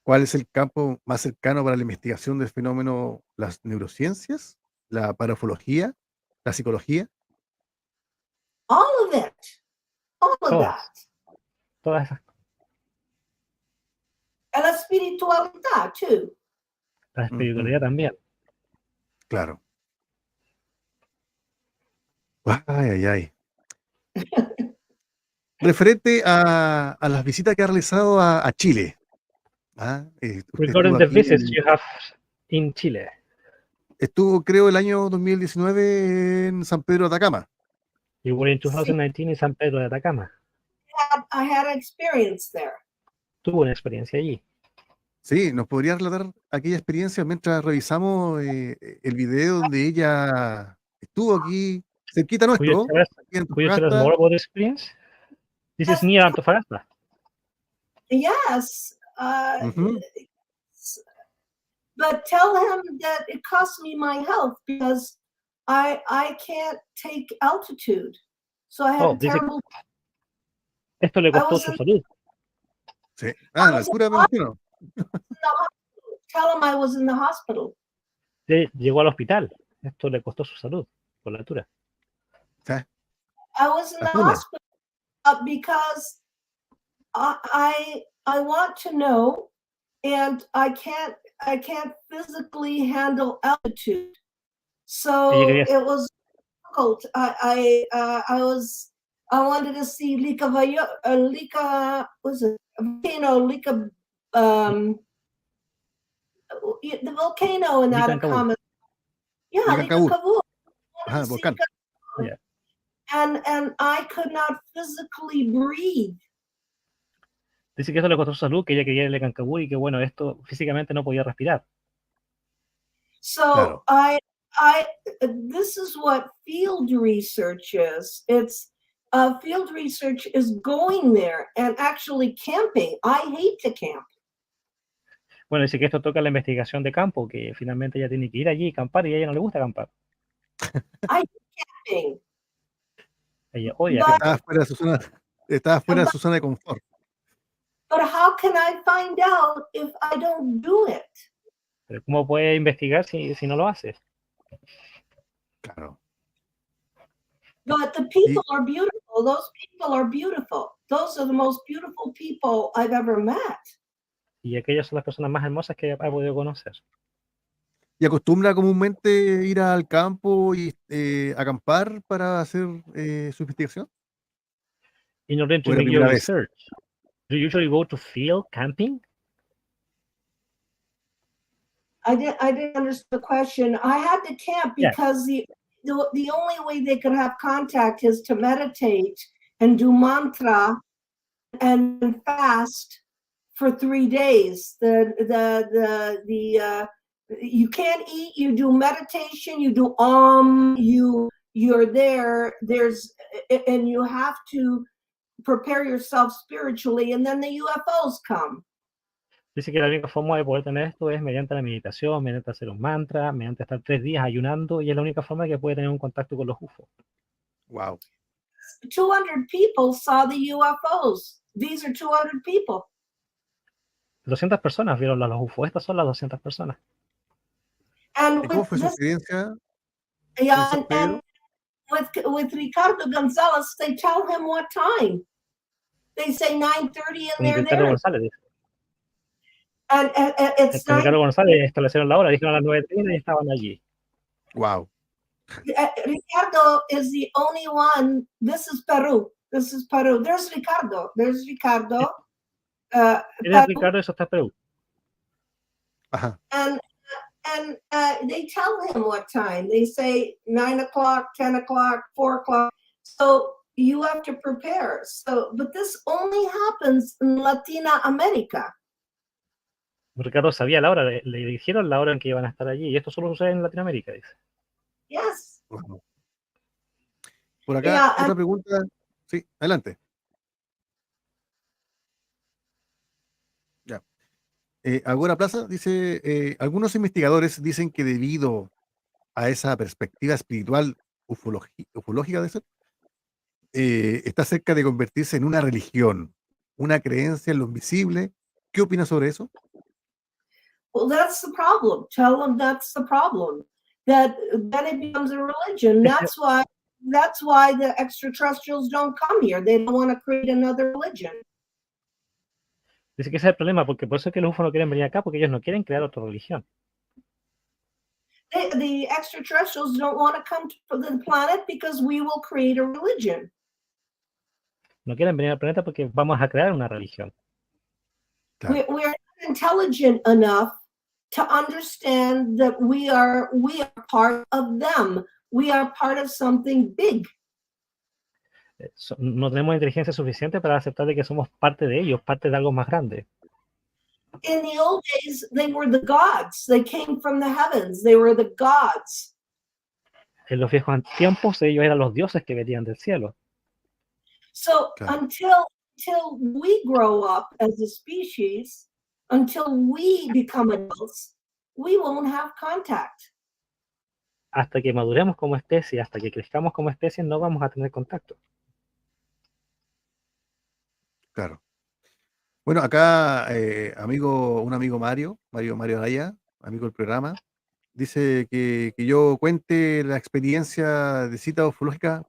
¿cuál es el campo más cercano para la investigación del fenómeno? ¿Las neurociencias? ¿La parafología? ¿La psicología? All of it. All of that. Todas esas. And la espiritualidad, too. La espiritualidad también. Claro. Ay. Referente a las visitas que ha realizado a Chile. Regarding the visits you have in Chile. Estuvo, creo, el año 2019 en San Pedro de Atacama. You were in 2019 en San Pedro de Atacama. I had an experience there. Tuvo una experiencia allí. Sí, ¿nos podría relatar aquella experiencia mientras revisamos el video donde ella estuvo aquí, cerquita nuestro? Could you tell us more about the experience? This is near Antofagasta. Yes. But tell him that it cost me my health because I can't take altitude. So I had terrible... Esto le costó su salud. Sí. La altura me imagino. Tell him I was in the hospital. Llegó al hospital. Esto le costó su salud por la altura. I was in the hospital because I want to know, and I can't physically handle altitude. So it was difficult. I wanted to see the volcano in Atacama. Yeah, Licacavu. Volcán. Yeah. And I could not physically breathe. Dice que eso le costó su salud, que ella quería ir a Licancabú y que bueno, esto físicamente no podía respirar. So this is what field research is. It's field research is going there and actually camping. I hate to camp. Bueno, dice que esto toca la investigación de campo, que finalmente ella tiene que ir allí y acampar, y a ella no le gusta acampar. I do camping, Ella odia but, acampar. Estaba fuera de su zona de confort. but how can I find out if I don't do it? Pero ¿cómo puede investigar si no lo haces? Claro. But the people are beautiful. Those people are beautiful. Those are the most beautiful people I've ever met. Y aquellas son las personas más hermosas que ha podido conocer. ¿Y acostumbra comúnmente ir al campo y acampar para hacer su investigación? In order to ¿O era make your primera vez? research, do you usually go to field camping? I didn't understand the question. I had to camp Yeah. because the only way they could have contact is to meditate and do mantra and fast for 3 days. You can't eat, you do meditation, you do you're there, and you have to prepare yourself spiritually, and then the UFOs come. Dice que la única forma de poder tener esto es mediante la meditación, mediante hacer un mantra, mediante estar 3 días ayunando, y es la única forma que puede tener un contacto con los UFO. Wow. 200 people saw the UFOs. These are 200 people. 200 personas vieron a los UFO. Estas son las 200 personas. And ¿Y cómo with fue su this, experiencia? yeah, San and with Ricardo Gonzalez, they tell him what time. They say 9:30 and Con they're Ricardo there. González, dice. And it's Con Ricardo 9. González establecieron la hora, dijeron a las 9:30 y estaban allí. Wow. Ricardo is the only one. This is Peru. There's Ricardo. There's Ricardo. ¿Eres Ricardo? Eso está en Perú. Ajá. And they tell him what time. They say 9 o'clock, 10 o'clock, 4 o'clock. So you have to prepare. But this only happens in Latina America. Ricardo sabía la hora, le dijeron la hora en que iban a estar allí, y esto solo sucede en Latinoamérica, dice. Yes. Wow. Por acá, otra pregunta. Sí, adelante. Ya. Agora Plaza dice, algunos investigadores dicen que debido a esa perspectiva espiritual ufológica de ser, está cerca de convertirse en una religión, una creencia en lo invisible. ¿Qué opinas sobre eso? Well, that's the problem. Tell them that's the problem. That then it becomes a religion. That's why the extraterrestrials don't come here. They don't want to create another religion. Dice que ese es el problema, porque por eso es que los UFO no quieren venir acá, porque ellos no quieren crear otra religión. The extraterrestrials don't want to come to the planet because we will create a religion. No quieren venir al planeta porque vamos a crear una religión. Claro. We are not intelligent enough to understand that we are part of them. We are part of something big. No tenemos inteligencia suficiente para aceptar de que somos parte de ellos, parte de algo más grande. In the old days, they were the gods. They came from the heavens. They were the gods. En los viejos tiempos ellos eran los dioses que venían del cielo. So Claro. until we grow up as a species, until we become adults, we won't have contact. Hasta que maduremos como especie, hasta que crezcamos como especie, no vamos a tener contacto. Claro. Bueno, acá, un amigo Mario Araya, amigo del programa, dice que yo cuente la experiencia de cita ufológica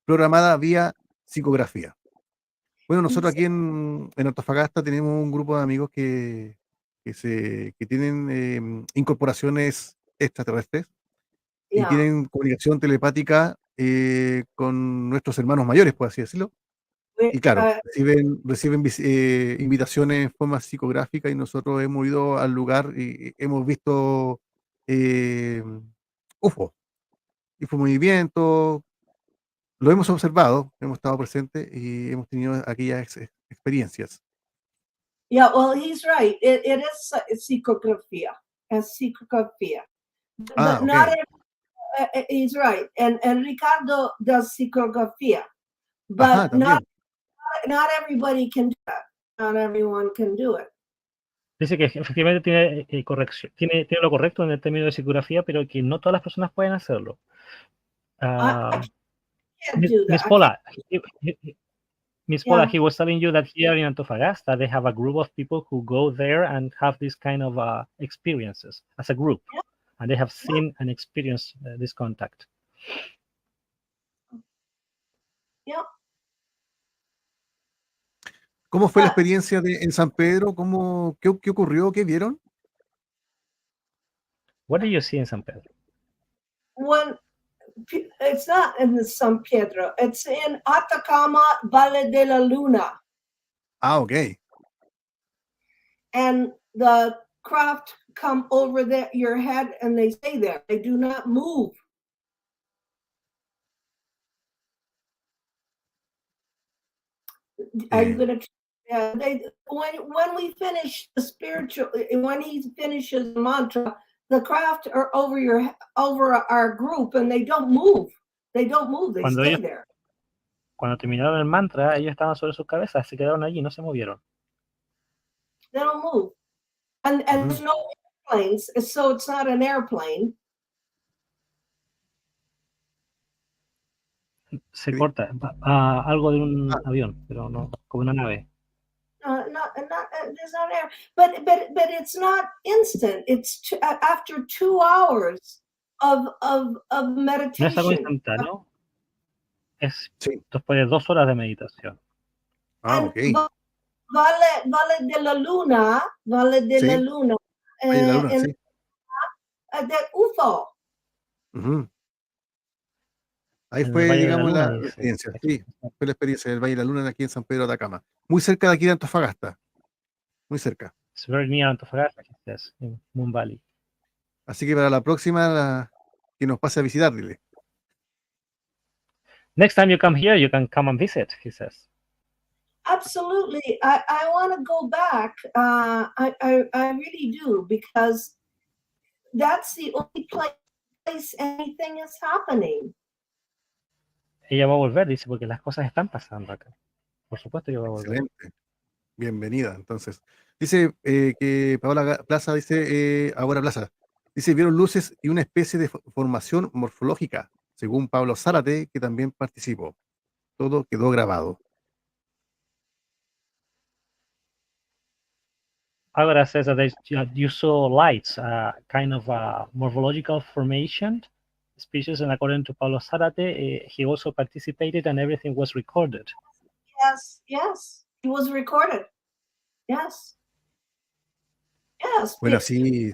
programada vía psicografía. Bueno, nosotros aquí en Antofagasta tenemos un grupo de amigos que tienen incorporaciones extraterrestres y Yeah. tienen comunicación telepática con nuestros hermanos mayores, por así decirlo. Y claro, reciben invitaciones en forma psicográfica y nosotros hemos ido al lugar y hemos visto UFO movimientos, lo hemos observado, hemos estado presentes y hemos tenido aquellas experiencias. Yeah, well, he's right. It is psychografía. Es psicografía. But not Okay. he's right. And Ricardo does psicografía. Ajá, But not también. everybody can do that. Not everyone can do it. Dice que efectivamente tiene corrección, tiene lo correcto en el término de psicografía, pero que no todas las personas pueden hacerlo. I can't do Miss that. Paula, Miss Paula, Yeah. he was telling you that here in Antofagasta, they have a group of people who go there and have this kind of experiences as a group. Yeah. And they have seen and experienced this contact. Yeah. ¿Cómo fue la experiencia en San Pedro? ¿Qué ocurrió? ¿Qué vieron? What did you see in San Pedro? It's not in San Pedro. It's in Atacama, Valle de la Luna. Ah, ok. And the craft come over your head and they stay there. They do not move. Are you going to? Yeah. When we finish the spiritual, when he finishes the mantra, the craft are over our group and they don't move. They don't move. They stay there. Cuando terminaron el mantra, ellos estaban sobre sus cabezas, se quedaron allí, no se movieron. They don't move. And there's no airplanes, so it's not an airplane. Se corta algo de un avión, pero no como una nave. There's not air, but it's not instant. It's after 2 hours of meditation. No es algo instantáneo. Es después de 2 horas de meditación. Ah, ok. Valle de la Luna, Valle de la Luna, de UFO. Ahí fue, digamos, la experiencia. Sí, fue la experiencia del Valle de la Luna aquí en San Pedro de Atacama. Muy cerca de aquí de Antofagasta. Muy cerca. It's very near Antofagasta, yes, in Moon Valley. Así que para la próxima, que nos pase a visitar, dile. Next time you come here, you can come and visit, he says. Absolutely. I want to go back. I really do, because that's the only place anything is happening. Ella va a volver, dice, porque las cosas están pasando acá. Por supuesto que va a volver. Excelente. Bienvenida, entonces. Dice que Paola Plaza dice, ahora Plaza, dice, vieron luces y una especie de formación morfológica, según Pablo Zárate, que también participó. Todo quedó grabado. Agora says that you saw lights, kind of a morphological formation species, and according to Pablo Zárate, he also participated and everything was recorded. Yes, it was recorded. Yes. Bueno, sí.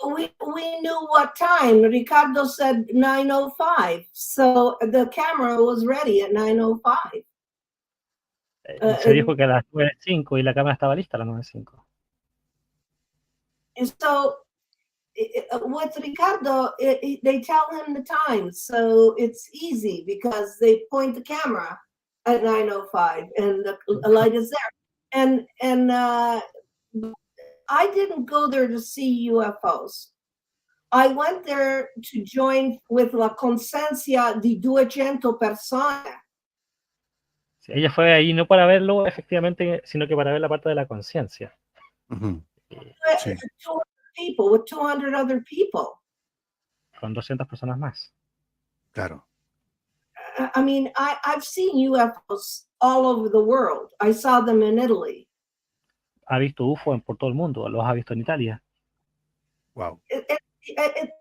We knew what time. Ricardo said 9:05, so the camera was ready at 9:05. Se dijo que a las 9:05 y la cámara estaba lista a las 9:05. And so with Ricardo, they tell him the time, so it's easy because they point the camera at 9:05 and the light is there. And I didn't go there to see UFOs. I went there to join with la conciencia de 200 personas. Sí, ella fue ahí no para verlo efectivamente, sino que para ver la parte de la conciencia. Sí. 200 people with 200 other people. Con 200 personas más. Claro. I mean, I've seen UFOs all over the world. I saw them in Italy. Ha visto UFO por todo el mundo, los ha visto en Italia. Wow.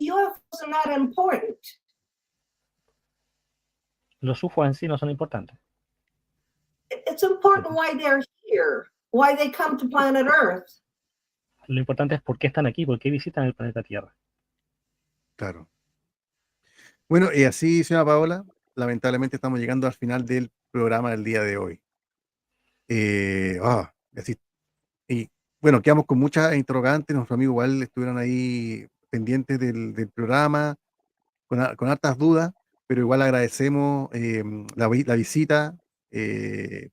UFOs are not important. Los UFO en sí no son importantes. It's important why they're here, why they come to planet Earth. Lo importante es por qué están aquí, por qué visitan el planeta Tierra. Claro. Bueno, y así, señora Paola, lamentablemente estamos llegando al final del programa del día de hoy. Así. Y bueno, quedamos con muchas interrogantes. Nuestros amigos igual estuvieron ahí pendientes del programa, con hartas dudas, pero igual agradecemos la visita.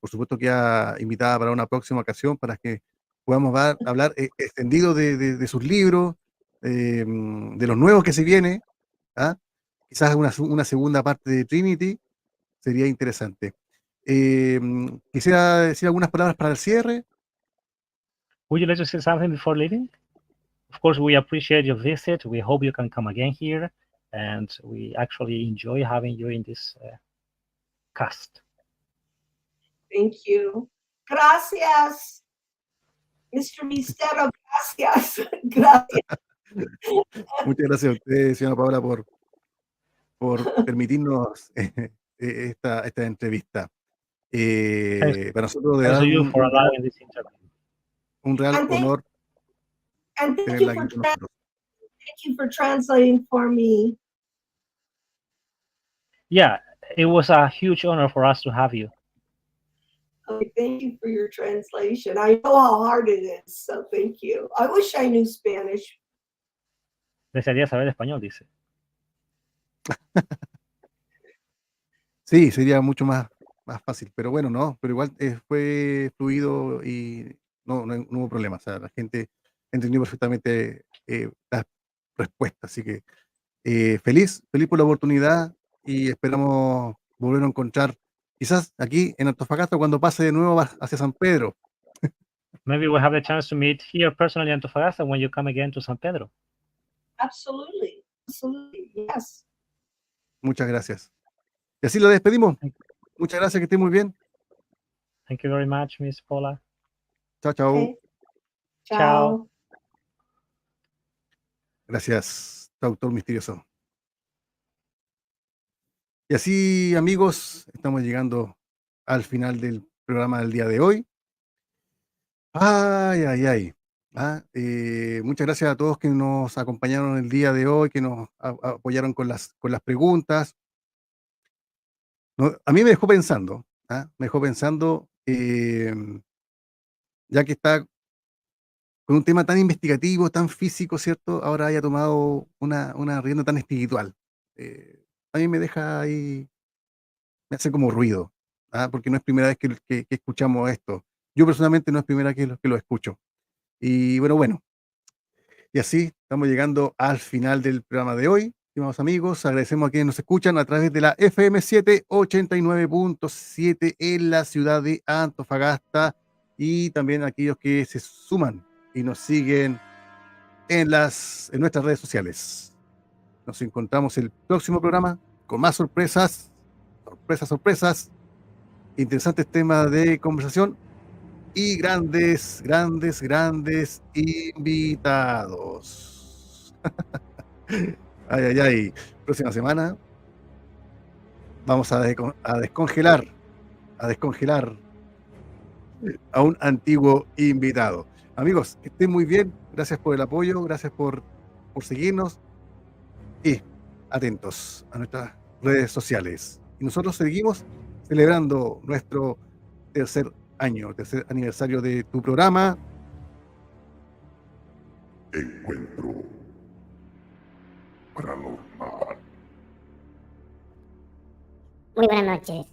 Por supuesto queda invitada para una próxima ocasión para que podamos hablar extendido de sus libros, de los nuevos que se viene. Quizás una segunda parte de Trinity sería interesante. Quisiera decir algunas palabras para el cierre. Would you like to say something before leaving? Of course, we appreciate your visit. We hope you can come again here, and we actually enjoy having you in this cast. Thank you. Gracias. Mr. Mistero, gracias. Gracias. Muchas gracias a usted, señora Paola, por permitirnos esta entrevista. Para nosotros de Thanks to verdad you for allowing this interview. un real And thank- honor And thank tenerla you, aquí con nosotros. thank you for translating for me. Yeah, it was a huge honor for us to have you. Okay, thank you for your translation. I know how hard it is, so thank you. I wish I knew Spanish. Desearía saber español, dice. Sí, sería mucho más fácil, pero bueno, no, pero igual fue fluido y no hubo problema. O sea, la gente entendió perfectamente las respuestas, así que feliz por la oportunidad y esperamos volver a encontrar quizás aquí en Antofagasta cuando pase de nuevo hacia San Pedro. Maybe we'll have the chance to meet here personally in Antofagasta when you come again to San Pedro. Absolutely. Absolutely. Yes. Muchas gracias. Y así lo despedimos. Muchas gracias, que esté muy bien. Thank you very much, Miss Paula. Chao, chao. Okay. Ciao. Ciao. Gracias, Traductor Misterioso. Y así, amigos, estamos llegando al final del programa del día de hoy. Ay, ay, ay. Muchas gracias a todos que nos acompañaron el día de hoy, que nos apoyaron con las preguntas. A mí me dejó pensando, ya que está con un tema tan investigativo, tan físico, ¿cierto? Ahora haya tomado una rienda tan espiritual. A mí me deja ahí, me hace como ruido, porque no es primera vez que escuchamos esto. Yo personalmente no es primera vez que lo escucho. Y bueno. Y así estamos llegando al final del programa de hoy. Estimados amigos, agradecemos a quienes nos escuchan a través de la FM7 89.7 en la ciudad de Antofagasta y también a aquellos que se suman y nos siguen en nuestras redes sociales. Nos encontramos el próximo programa con más sorpresas, interesantes temas de conversación y grandes invitados. Ay. Próxima semana vamos a descongelar a un antiguo invitado. Amigos, que estén muy bien. Gracias por el apoyo, gracias por seguirnos y atentos a nuestras redes sociales. Y nosotros seguimos celebrando nuestro tercer aniversario de tu programa. Encuentro Paranormal. Muy buenas noches.